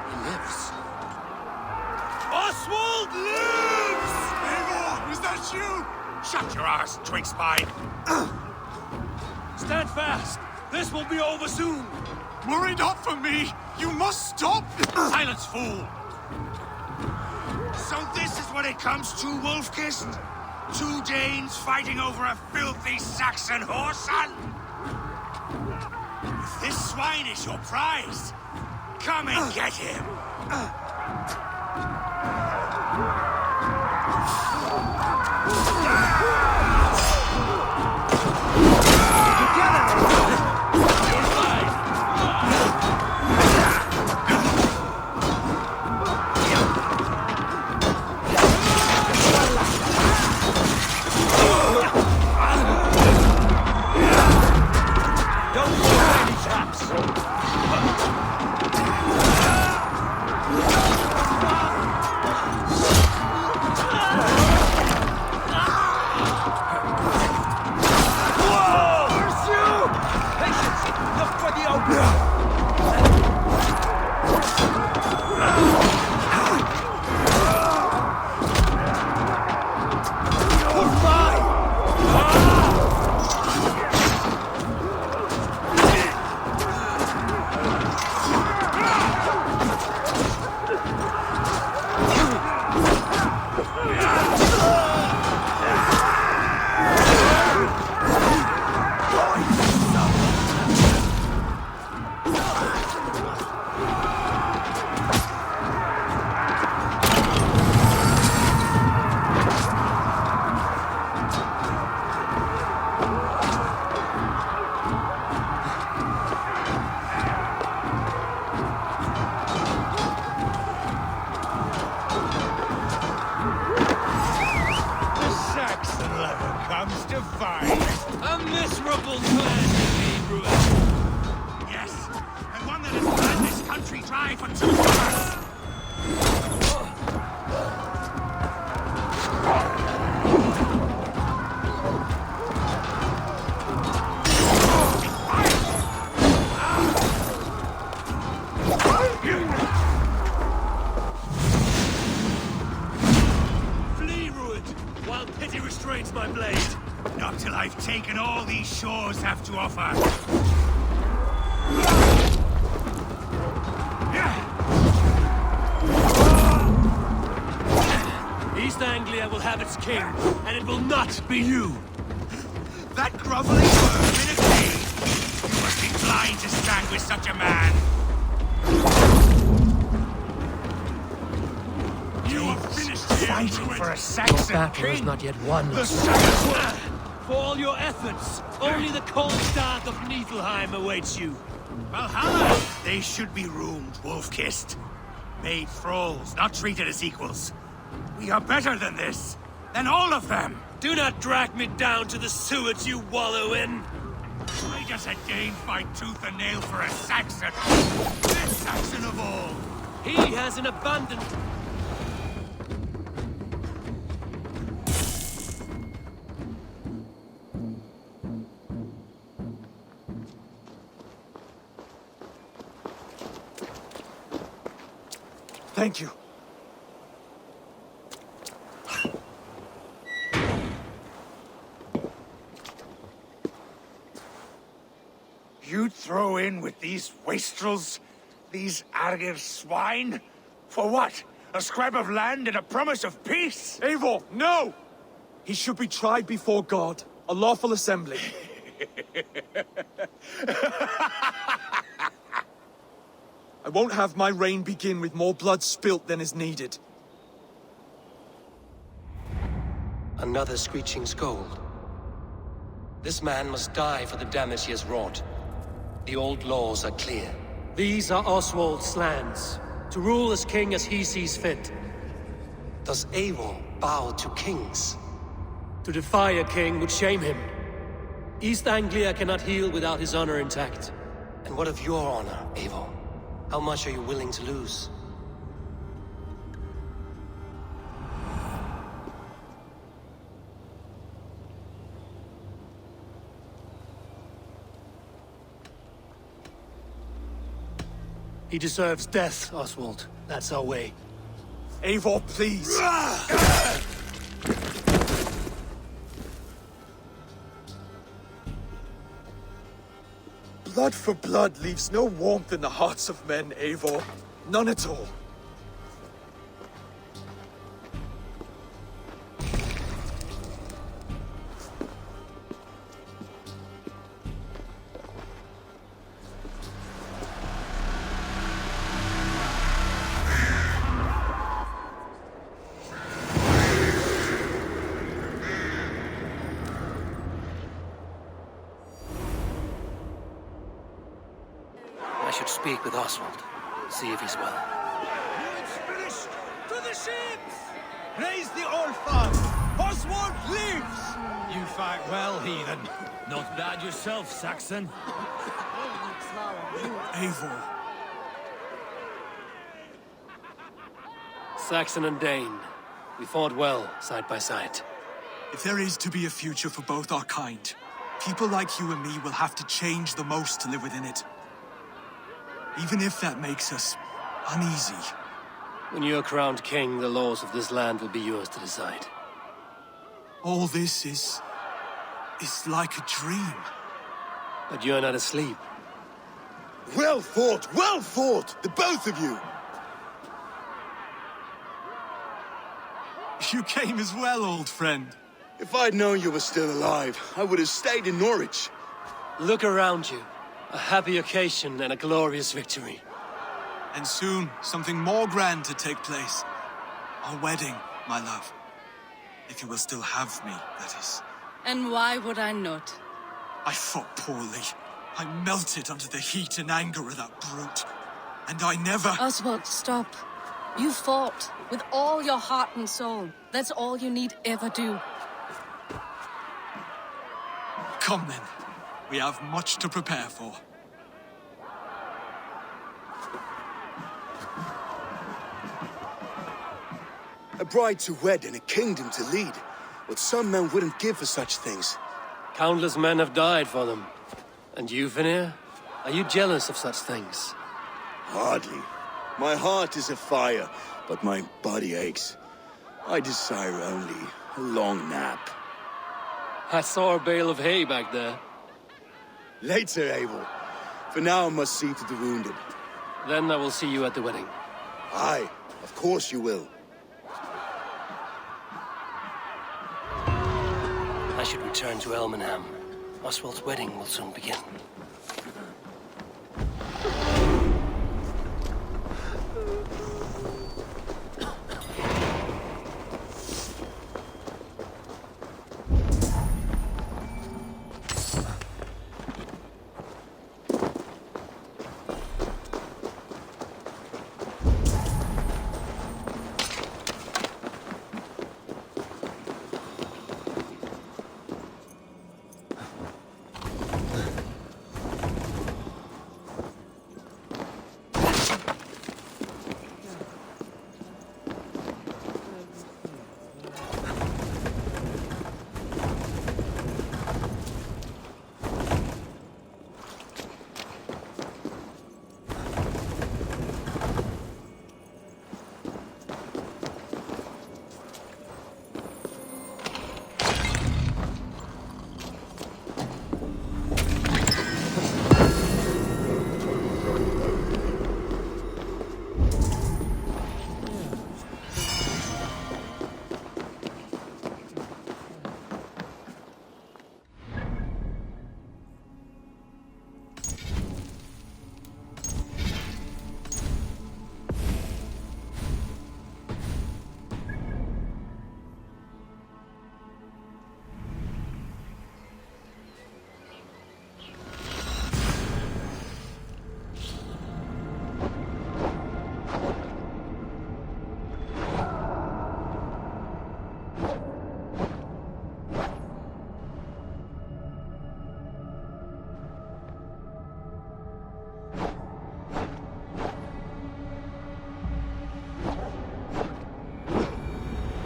He lives. Oswald lives! Eivor, is that you? Shut your ass, twig spine! Stand fast! This will be over soon! Worry not for me! You must stop! Silence, fool! So this is what it comes to, Wolf-Kissed? 2 Danes fighting over a filthy Saxon whoreson? If this swine is your prize, come and get him! A miserable clan to be, Bruin. Yes, and one that has run this country dry for 2 years! Flee, Ruin, while pity restrains my blade. Not till I've taken all these shores have to offer. have its king, and it will not be you. That groveling worm in a cage? You must be blind to stand with such a man. You are finished fighting for a Saxon Your battle king. is not yet won. The Saxon. For all your efforts, only the cold dark of Niflheim awaits you. Valhalla! They should be roomed, wolf-kissed. Made thralls, not treated as equals. We are better than this. Than all of them. Do not drag me down to the sewers you wallow in. Why does a Dane fight tooth and nail for a Saxon? Best Saxon of all. He has an abundant... Thank you. You'd throw in with these wastrels? These Argir swine? For what? A scrap of land and a promise of peace? Eivor, no! He should be tried before God, a lawful assembly. I won't have my reign begin with more blood spilt than is needed. Another screeching scold. This man must die for the damage he has wrought. The old laws are clear. These are Oswald's lands, to rule as king as he sees fit. Does Eivor bow to kings? To defy a king would shame him. East Anglia cannot heal without his honor intact. And what of your honor, Eivor? How much are you willing to lose? He deserves death, Oswald. That's our way. Eivor, please! Blood for blood leaves no warmth in the hearts of men, Eivor. None at all. I should speak with Oswald. See if he's well. It's finished! To the ships! Raise the old flag! Oswald lives! You fight well, heathen. Not bad yourself, Saxon. Eivor. Saxon and Dane. We fought well, side by side. If there is to be a future for both our kind, people like you and me will have to change the most to live within it. Even if that makes us uneasy. When you're crowned king, the laws of this land will be yours to decide. All this is like a dream. But you're not asleep. Well fought, the both of you! You came as well, old friend. If I'd known you were still alive, I would have stayed in Norwich. Look around you. A happy occasion and a glorious victory. And soon, something more grand to take place. Our wedding, my love. If you will still have me, that is. And why would I not? I fought poorly. I melted under the heat and anger of that brute. And I never... Oswald, stop. You fought with all your heart and soul. That's all you need ever do. Come then. We have much to prepare for. A bride to wed and a kingdom to lead. What some men wouldn't give for such things. Countless men have died for them. And you, Vanir? Are you jealous of such things? Hardly. My heart is afire, but my body aches. I desire only a long nap. I saw a bale of hay back there. Later, Abel. For now, I must see to the wounded. Then I will see you at the wedding. Aye, of course you will. should return to Elmenham. Oswald's wedding will soon begin.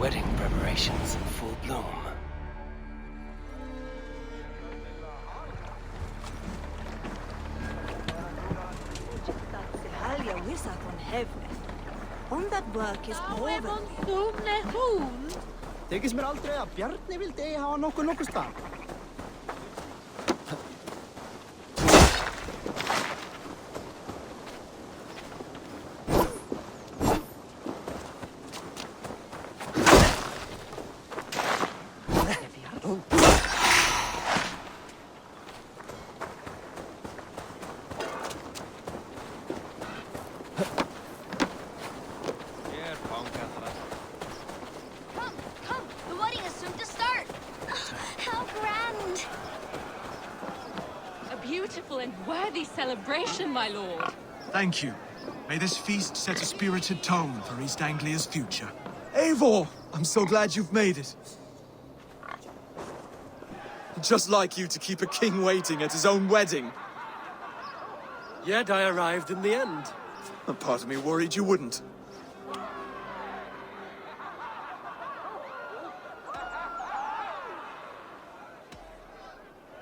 Wedding preparations in full bloom. Om that work is over. Þykist mér aldrei að Bjarni vildi hafa nokkuð stað. Celebration, my lord. Thank you. May this feast set a spirited tone for East Anglia's future. Eivor! I'm so glad you've made it. Just like you to keep a king waiting at his own wedding. Yet I arrived in the end. A part of me worried you wouldn't.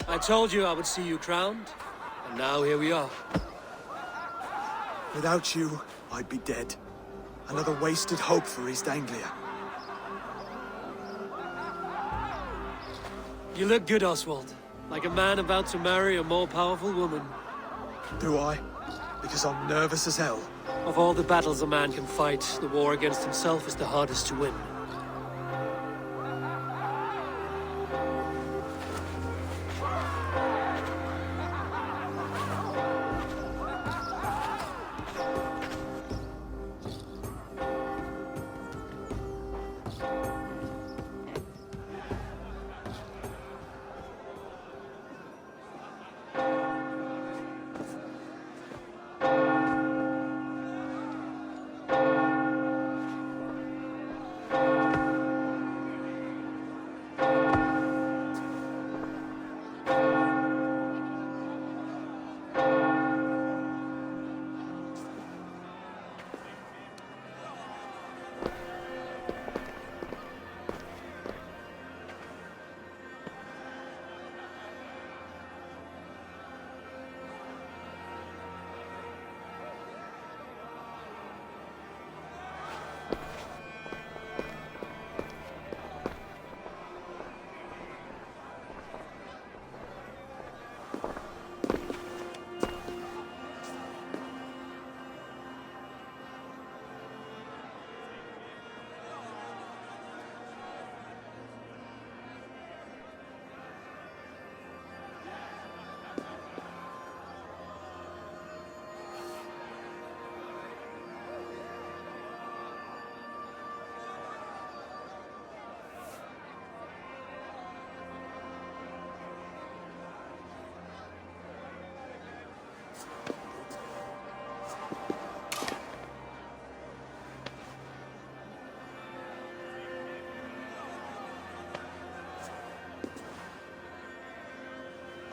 I told you I would see you crowned. And now here we are. Without you, I'd be dead. Another wasted hope for East Anglia. You look good, Oswald. Like a man about to marry a more powerful woman. Do I? Because I'm nervous as hell. Of all the battles a man can fight, the war against himself is the hardest to win.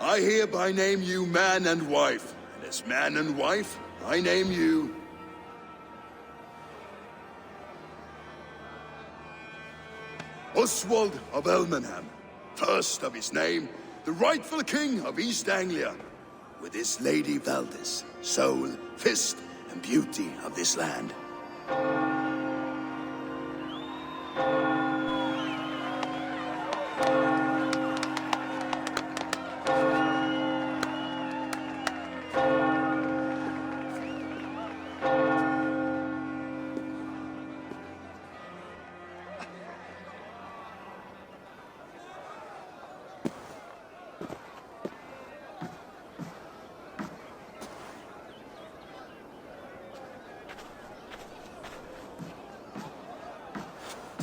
I hereby name you man and wife. And as man and wife, I name you... Oswald of Elmenham, first of his name, the rightful king of East Anglia, with his lady Valdis, soul, fist, and beauty of this land.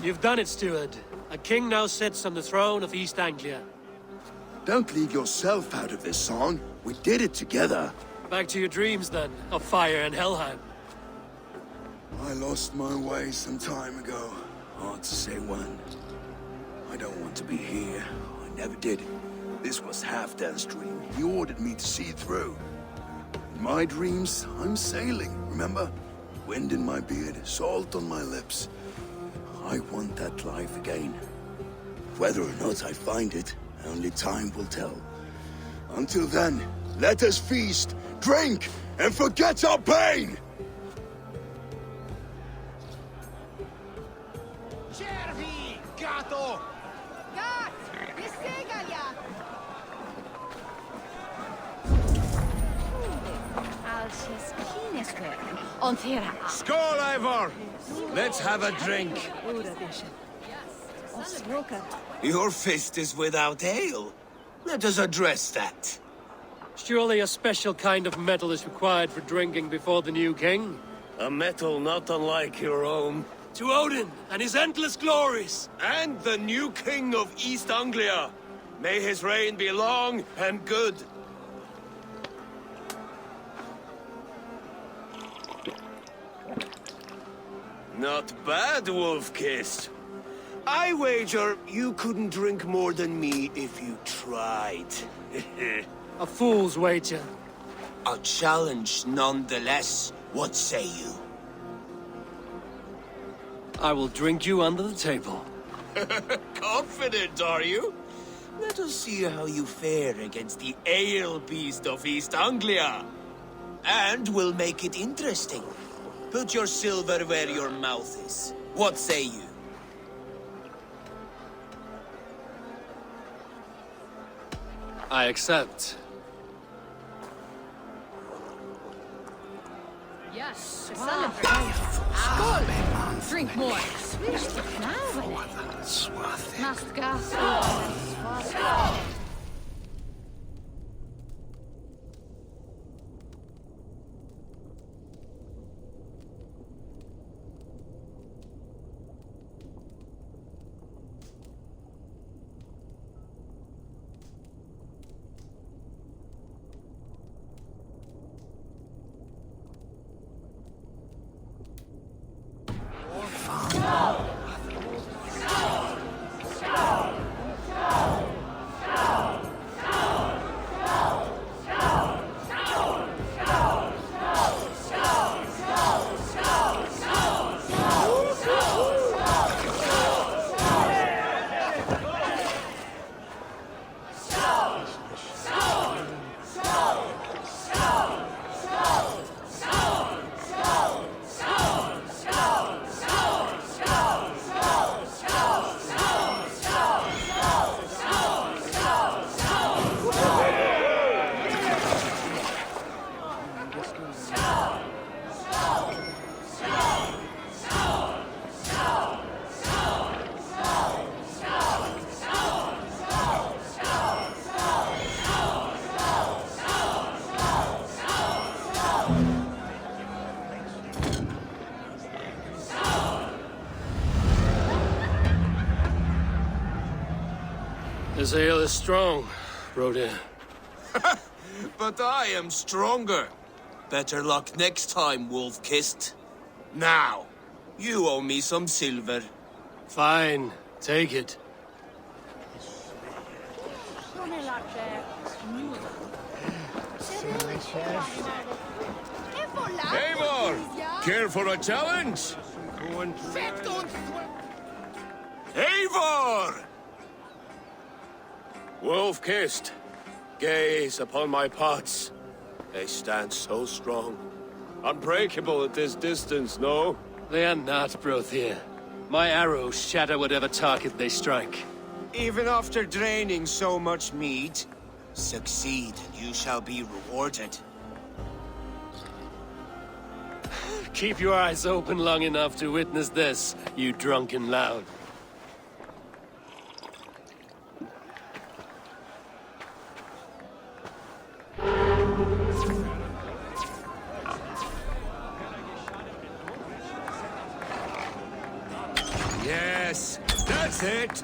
You've done it, steward. A king now sits on the throne of East Anglia. Don't leave yourself out of this song. We did it together. Back to your dreams, then, of fire and Helheim. I lost my way some time ago. Hard to say when. I don't want to be here. I never did. This was Halfdan's dream. He ordered me to see through. In my dreams, I'm sailing, remember? Wind in my beard, salt on my lips. I want that life again. Whether or not I find it, only time will tell. Until then, let us feast, drink, and forget our pain! Cervi, gato! Gat! Visegalia! Alcis Kineswer. On Thera. Skål, Ivor! Let's have a drink. Your fist is without ale. Let us address that. Surely a special kind of metal is required for drinking before the new king? A metal not unlike your own. To Odin and his endless glories! And the new king of East Anglia. May his reign be long and good. Not bad, Wolf-Kissed. I wager you couldn't drink more than me if you tried. A fool's wager. A challenge nonetheless. What say you? I will drink you under the table. Confident, are you? Let us see how you fare against the ale beast of East Anglia. And we'll make it interesting. Put your silver where your mouth is. What say you? I accept. Yes, celebrate. Skål! Drink more. Must gas. This ale is strong, Rodin. But I am stronger. Better luck next time, Wolf-Kissed. Now, you owe me some silver. Fine, take it. Eivor! Care for a challenge? Eivor! Wolf-kissed, gaze upon my pots. They stand so strong. Unbreakable at this distance, no? They are not, Brothir. My arrows shatter whatever target they strike. Even after draining so much mead, succeed and you shall be rewarded. Keep your eyes open long enough to witness this, you drunken loud. Yes, that's it!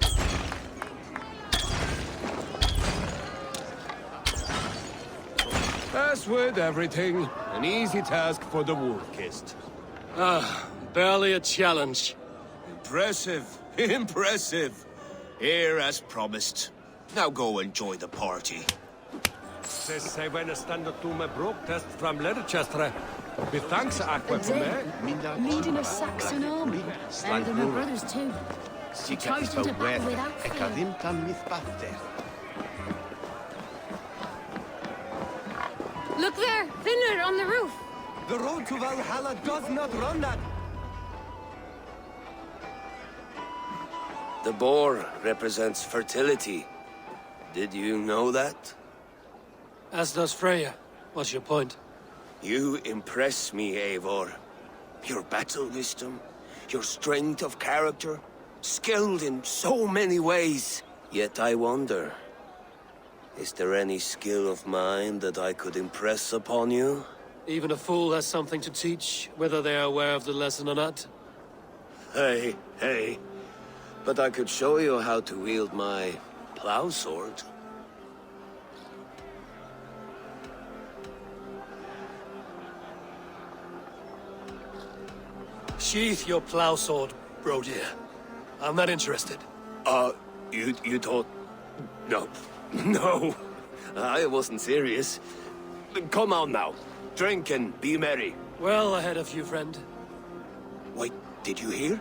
As with everything, an easy task for the wolf-kissed. Barely a challenge. Impressive, impressive. Here as promised. Now go enjoy the party. Leading a Saxon army. And they're my brothers too. She charged into battle without fear. Look there! Finner on the roof! The road to Valhalla does not run that. The boar represents fertility. Did you know that? As does Freya. What's your point? You impress me, Eivor. Your battle wisdom, your strength of character, skilled in so many ways. Yet I wonder, is there any skill of mine that I could impress upon you? Even a fool has something to teach, whether they are aware of the lesson or not. Hey, but I could show you how to wield my plow sword. Sheath your plow sword, Brodir. I'm not interested. You thought... No. No. I wasn't serious. Come on now. Drink and be merry. Well ahead of you, friend. Wait, did you hear?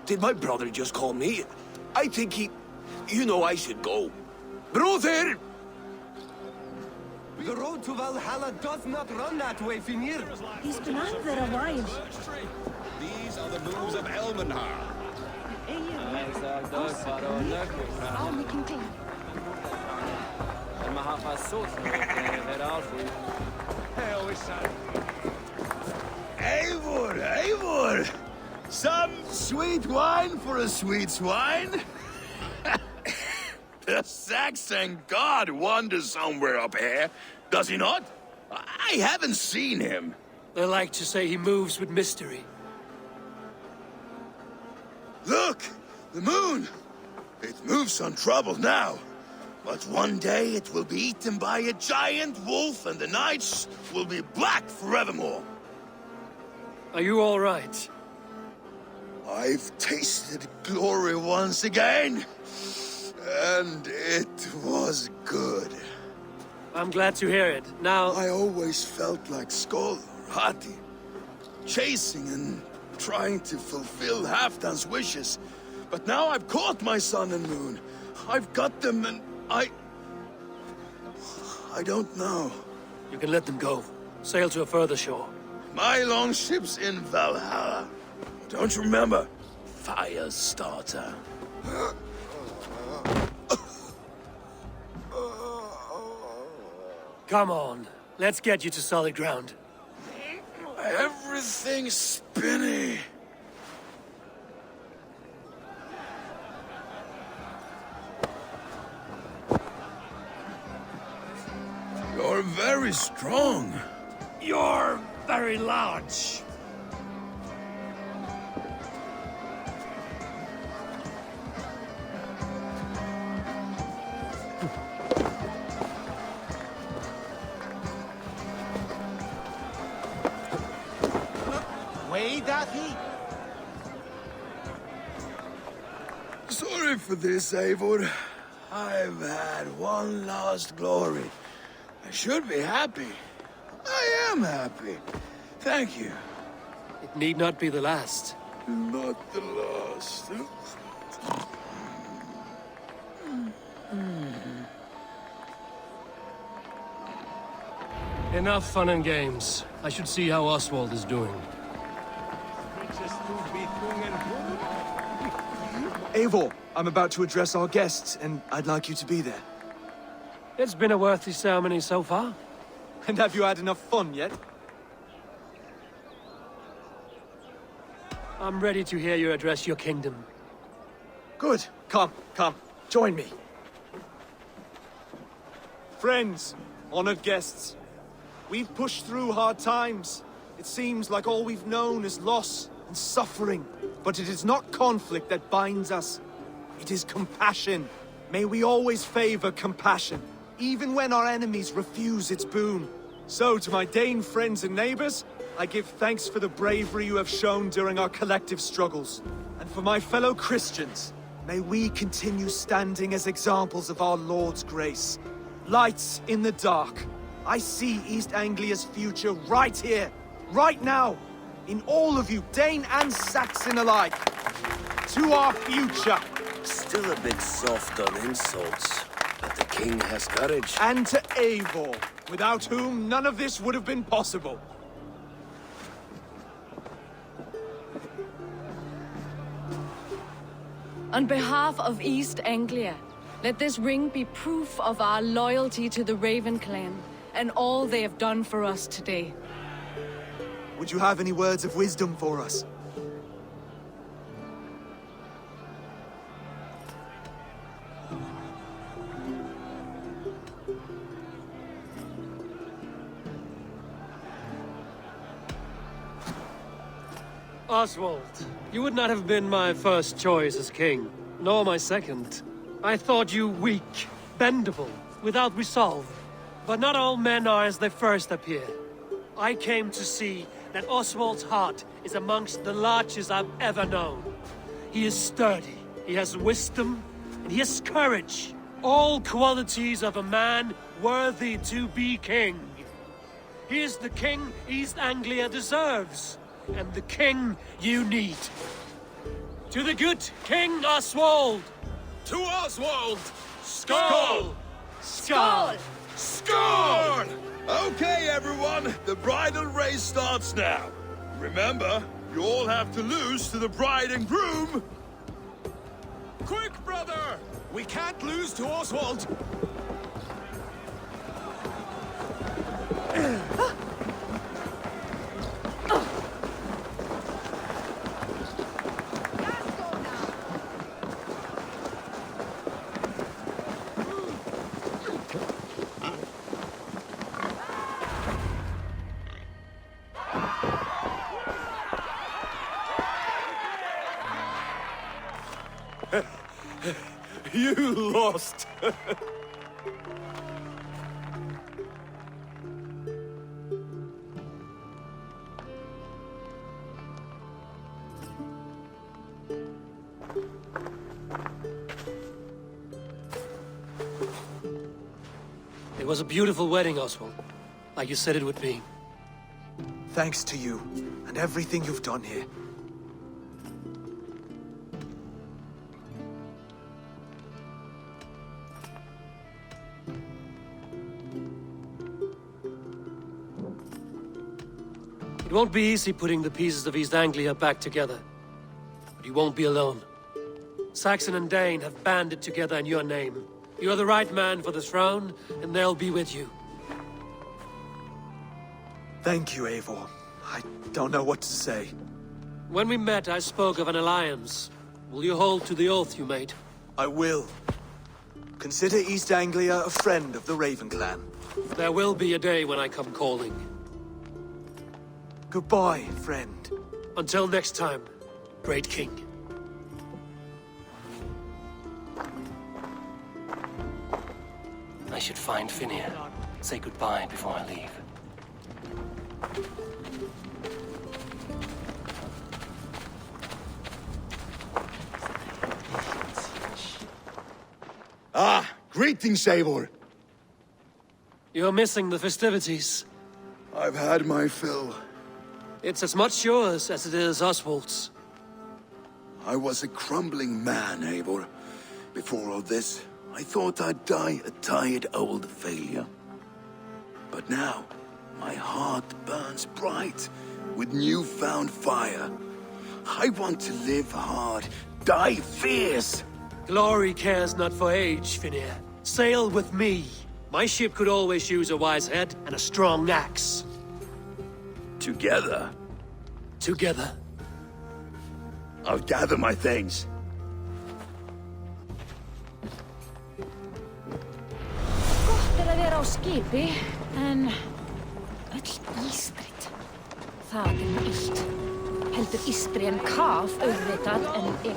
Did my brother just call me? I think he... You know I should go. Brother! The road to Valhalla does not run that way, Finir. He's been out there a while. These are the moves of Elmenhar. Eivor! Some sweet wine for a sweet swine? The Saxon god wanders somewhere up here, does he not? I haven't seen him. They like to say he moves with mystery. Look! The moon! It moves untroubled now. But one day it will be eaten by a giant wolf and the nights will be black forevermore. Are you all right? I've tasted glory once again. And it was good. I'm glad to hear it. Now... I always felt like Skoll or Hati. Chasing and trying to fulfill Halfdan's wishes. But now I've caught my sun and moon. I've got them and I don't know. You can let them go. Sail to a further shore. My longship's in Valhalla. Don't you remember? Firestarter. Come on. Let's get you to solid ground. Everything's spinny. You're very strong. You're very large. Way, Daffy? Sorry for this, Eivor. I've had one last glory. I should be happy. am happy. Thank you. It need not be the last. Not the last. Enough fun and games. I should see how Oswald is doing. Eivor, I'm about to address our guests, and I'd like you to be there. It's been a worthy ceremony so far. And have you had enough fun yet? I'm ready to hear you address your kingdom. Good. Come. Join me. Friends, honored guests, we've pushed through hard times. It seems like all we've known is loss and suffering. But it is not conflict that binds us. It is compassion. May we always favor compassion, even when our enemies refuse its boon. So, to my Dane friends and neighbors, I give thanks for the bravery you have shown during our collective struggles. And for my fellow Christians, may we continue standing as examples of our Lord's grace. Lights in the dark. I see East Anglia's future right here, right now. In all of you, Dane and Saxon alike. To our future. Still a bit soft on insults, but the king has courage. And to Eivor, without whom none of this would have been possible. On behalf of East Anglia, let this ring be proof of our loyalty to the Raven clan and all they have done for us today. Would you have any words of wisdom for us? Oswald, you would not have been my first choice as king, nor my second. I thought you weak, bendable, without resolve. But not all men are as they first appear. I came to see that Oswald's heart is amongst the largest I've ever known. He is sturdy, he has wisdom, and he has courage. All qualities of a man worthy to be king. He is the king East Anglia deserves, and the king you need. To the good King Oswald! To Oswald! Skull! Skull! Skull! Okay, everyone, the bridal race starts now. Remember, you all have to lose to the bride and groom. Quick, brother! We can't lose to Oswald! You lost! It was a beautiful wedding, Oswald. Like you said it would be. Thanks to you, and everything you've done here. It won't be easy putting the pieces of East Anglia back together. But you won't be alone. Saxon and Dane have banded together in your name. You're the right man for the throne, and they'll be with you. Thank you, Eivor. I don't know what to say. When we met, I spoke of an alliance. Will you hold to the oath you made? I will. Consider East Anglia a friend of the Raven clan. There will be a day when I come calling. Goodbye, friend. Until next time, great king. I should find Finir. Say goodbye before I leave. Ah, greetings, Eivor. You're missing the festivities. I've had my fill. It's as much yours as it is Oswald's. I was a crumbling man, Eivor. Before all this, I thought I'd die a tired old failure. But now, my heart burns bright with newfound fire. I want to live hard, die fierce. Glory cares not for age, Finir. Sail with me. My ship could always use a wise head and a strong axe. Together? Together. I'll gather my things. Gott vera á skipi, en öll ístrit. Það er illt. Heldur ístri en kaf auðvitað en ekki.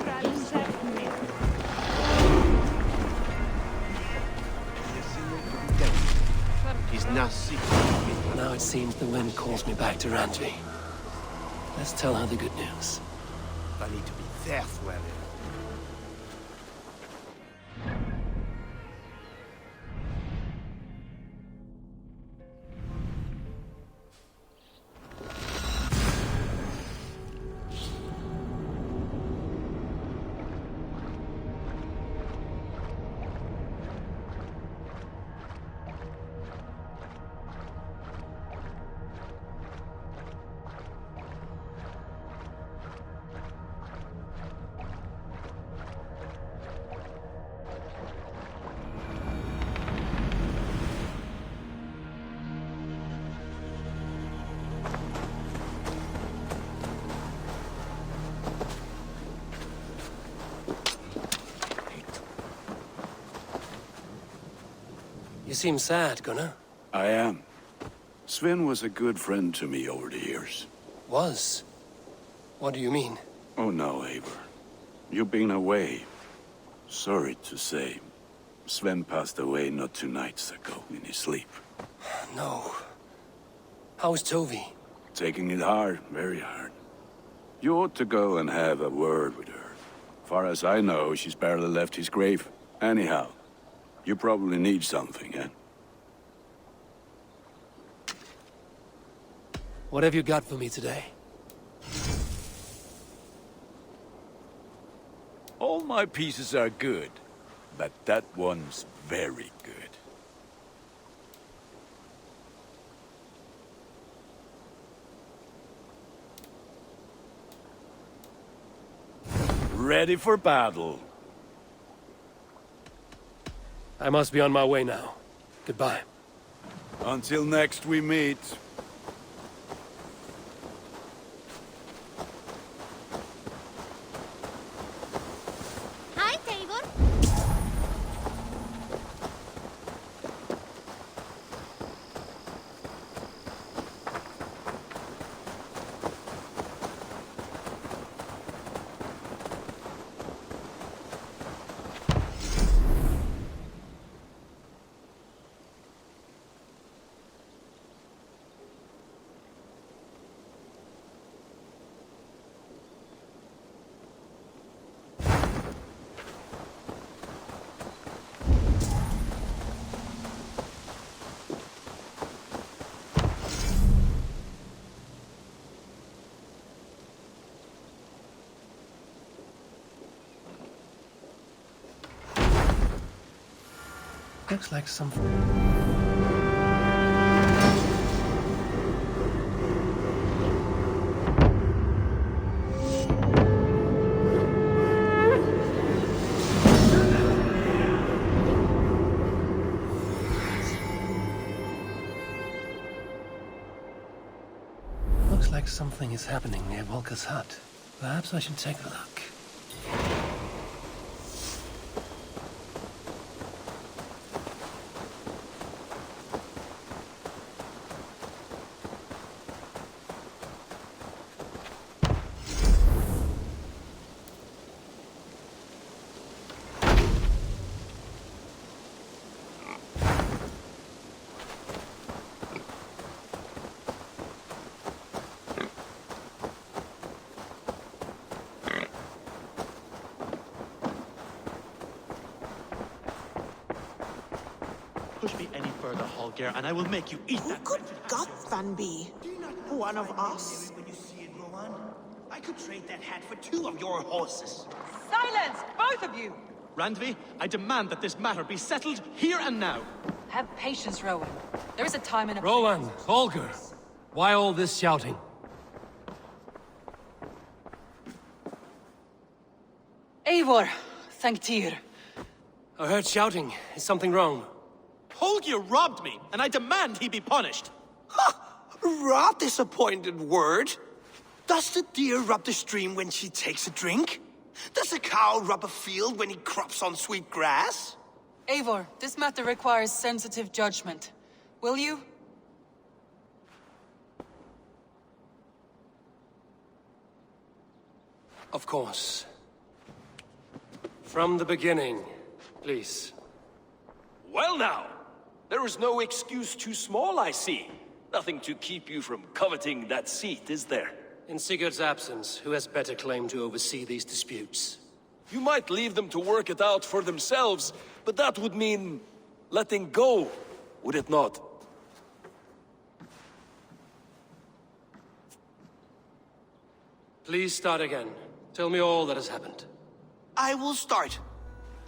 Now it seems the wind calls me back to Randvi. Let's tell her the good news. I need to be there for it. You seem sad, Gunnar. I am. Sven was a good friend to me over the years. Was? What do you mean? Oh no, Eivor. You've been away. Sorry to say. Sven passed away not 2 nights ago in his sleep. No. How is Tovi? Taking it hard, very hard. You ought to go and have a word with her. Far as I know, she's barely left his grave. Anyhow, you probably need something, eh? What have you got for me today? All my pieces are good, but that one's very good. Ready for battle. I must be on my way now. Goodbye. Until next we meet. Hi, Eivor. Looks like something. Looks like something is happening near Volker's hut. Perhaps I should take a look. Holger, and I will make you eat that. Who could Gothvan be? One of us? When you see it, Rowan, I could trade that hat for 2 of your horses. Silence, both of you! Randvi, I demand that this matter be settled here and now. Have patience, Rowan. There is a time and a Rowan, Holger, why all this shouting? Eivor, thank Tyr. I heard shouting. Is something wrong? Holger robbed me, and I demand he be punished. Raw disappointed word. Does the deer rub the stream when she takes a drink? Does a cow rub a field when he crops on sweet grass? Eivor, this matter requires sensitive judgment. Will you? Of course. From the beginning, please. Well now, there is no excuse too small, I see. Nothing to keep you from coveting that seat, is there? In Sigurd's absence, who has better claim to oversee these disputes? You might leave them to work it out for themselves, but that would mean letting go, would it not? Please start again. Tell me all that has happened. I will start.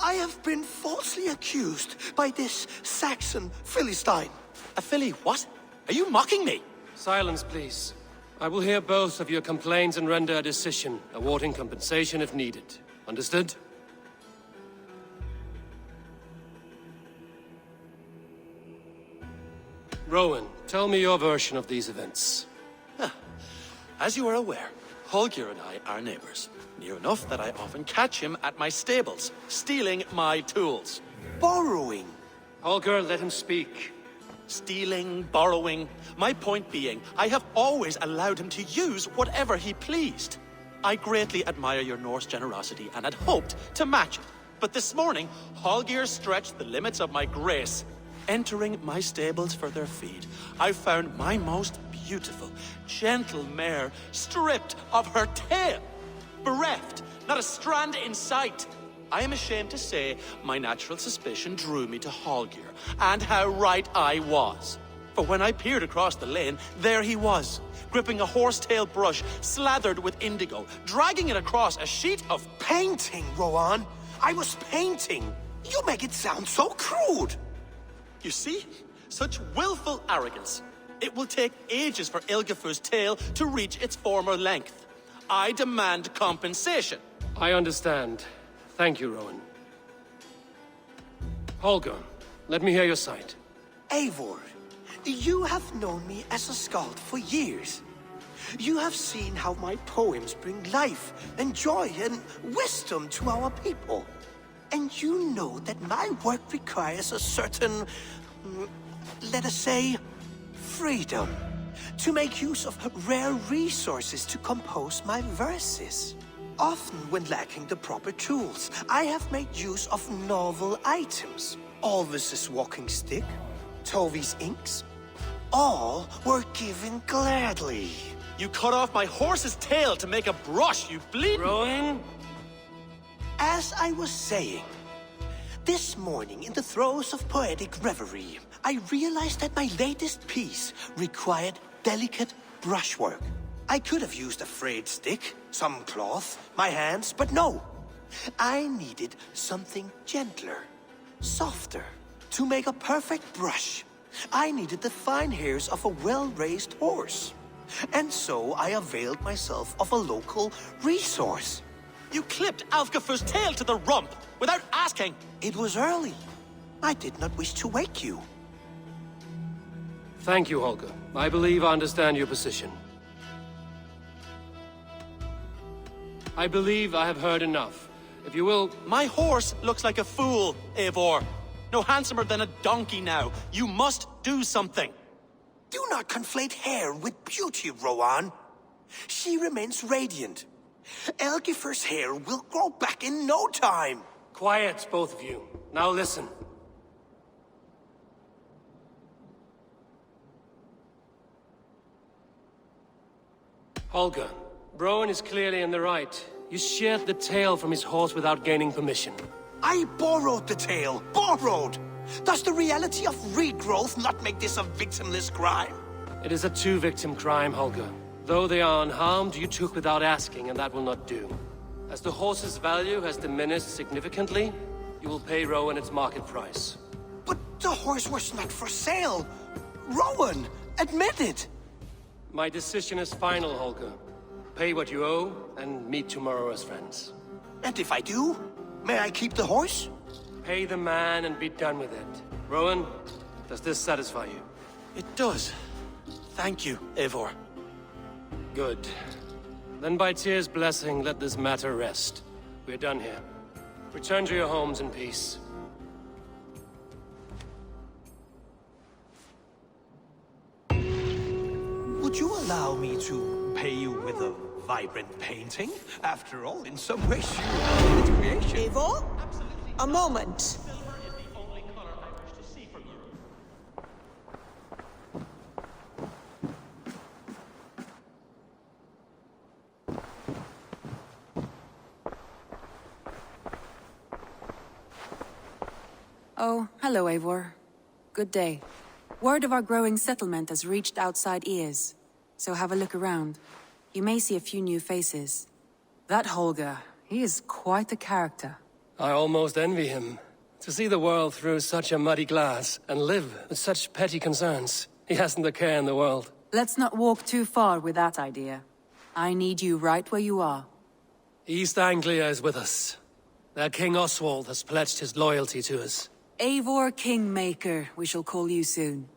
I have been falsely accused by this Saxon Philistine. A Philly what? Are you mocking me? Silence, please. I will hear both of your complaints and render a decision, awarding compensation if needed. Understood? Rowan, tell me your version of these events. As you are aware, Holger and I are neighbors. Near enough that I often catch him at my stables, stealing my tools. Borrowing. Holger, let him speak. Stealing, borrowing. My point being, I have always allowed him to use whatever he pleased. I greatly admire your Norse generosity and had hoped to match it. But this morning, Holger stretched the limits of my grace. Entering my stables for their feed, I found my most beautiful, gentle mare stripped of her tail. Bereft, not a strand in sight. I am ashamed to say my natural suspicion drew me to Holger, and how right I was. For when I peered across the lane, there he was, gripping a horsetail brush slathered with indigo, dragging it across a sheet of painting, Rowan. I was painting. You make it sound so crude. You see? Such willful arrogance. It will take ages for Ilgafur's tail to reach its former length. I demand compensation. I understand. Thank you, Rowan. Holger, let me hear your side. Eivor, you have known me as a skald for years. You have seen how my poems bring life and joy and wisdom to our people. And you know that my work requires a certain, let us say, freedom. To make use of rare resources to compose my verses. Often when lacking the proper tools, I have made use of novel items. Alvis's walking stick, Tovi's inks. All were given gladly. You cut off my horse's tail to make a brush, you bleed. Rowan? As I was saying, this morning in the throes of poetic reverie, I realized that my latest piece required delicate brushwork. I could have used a frayed stick, some cloth, my hands, but no. I needed something gentler, softer. To make a perfect brush, I needed the fine hairs of a well-raised horse. And so I availed myself of a local resource. You clipped Alfgafur's tail to the rump without asking. It was early. I did not wish to wake you. Thank you, Holger. I believe I understand your position. I believe I have heard enough. If you will... My horse looks like a fool, Eivor. No handsomer than a donkey now. You must do something. Do not conflate hair with beauty, Rowan. She remains radiant. Elgifur's hair will grow back in no time. Quiet, both of you. Now listen. Holger, Rowan is clearly in the right. You sheared the tail from his horse without gaining permission. I borrowed the tail. Borrowed! Does the reality of regrowth not make this a victimless crime? It is a two-victim crime, Holger. Though they are unharmed, you took without asking, and that will not do. As the horse's value has diminished significantly, you will pay Rowan its market price. But the horse was not for sale. Rowan, admit it. My decision is final, Holger. Pay what you owe, and meet tomorrow as friends. And if I do, may I keep the horse? Pay the man and be done with it. Rowan, does this satisfy you? It does. Thank you, Eivor. Good. Then by Tyr's blessing, let this matter rest. We're done here. Return to your homes in peace. Would you allow me to pay you with a vibrant painting? After all, in some ways, you are its creation. Eivor? A moment. Oh, hello, Eivor. Good day. Word of our growing settlement has reached outside ears, so have a look around. You may see a few new faces. That Holger, he is quite a character. I almost envy him. To see the world through such a muddy glass, and live with such petty concerns. He hasn't a care in the world. Let's not walk too far with that idea. I need you right where you are. East Anglia is with us. Their King Oswald has pledged his loyalty to us. Eivor Kingmaker, we shall call you soon.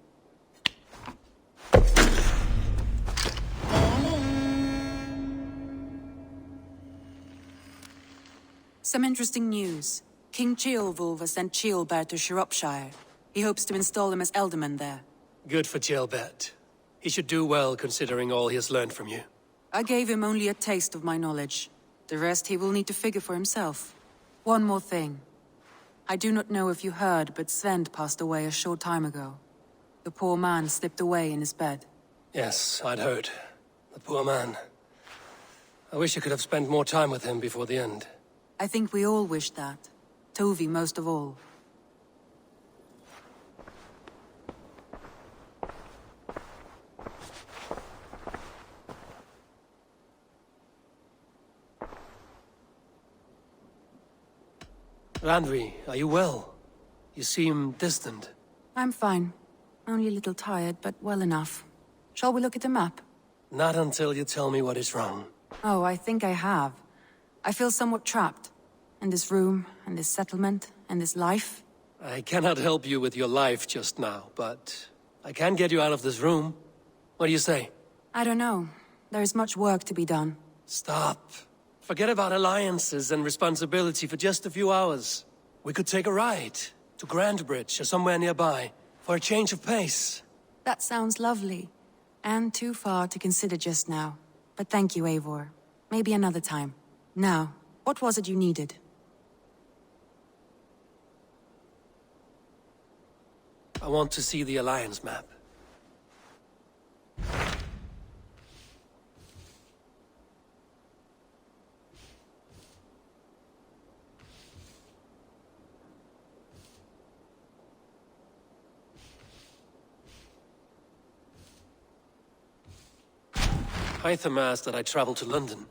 Some interesting news. King Ceolwulf has sent Ceolbert to Shropshire. He hopes to install him as Elderman there. Good for Ceolbert. He should do well considering all he has learned from you. I gave him only a taste of my knowledge. The rest he will need to figure for himself. One more thing. I do not know if you heard, but Svend passed away a short time ago. The poor man slipped away in his bed. Yes, I'd heard. The poor man. I wish I could have spent more time with him before the end. I think we all wish that. Tovi most of all. Randvi, are you well? You seem distant. I'm fine. Only a little tired, but well enough. Shall we look at the map? Not until you tell me what is wrong. Oh, I think I have. I feel somewhat trapped. In this room, and this settlement, and this life. I cannot help you with your life just now, but I can get you out of this room. What do you say? I don't know. There is much work to be done. Stop. Forget about alliances and responsibility for just a few hours. We could take a ride to Grandbridge or somewhere nearby for a change of pace. That sounds lovely. And too far to consider just now. But thank you, Eivor. Maybe another time. Now, what was it you needed? I want to see the Alliance map. Hytham asked that I travel to London.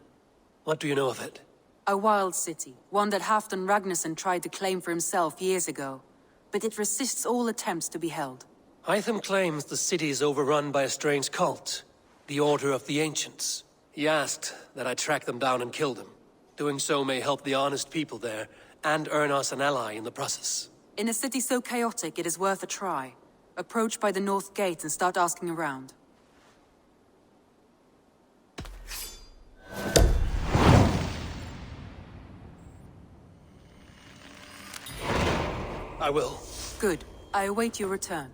What do you know of it? A wild city, one that Halfdan Ragnarsson tried to claim for himself years ago. But it resists all attempts to be held. Hytham claims the city is overrun by a strange cult, the Order of the Ancients. He asked that I track them down and kill them. Doing so may help the honest people there, and earn us an ally in the process. In a city so chaotic, it is worth a try. Approach by the North Gate and start asking around. I will. Good. I await your return.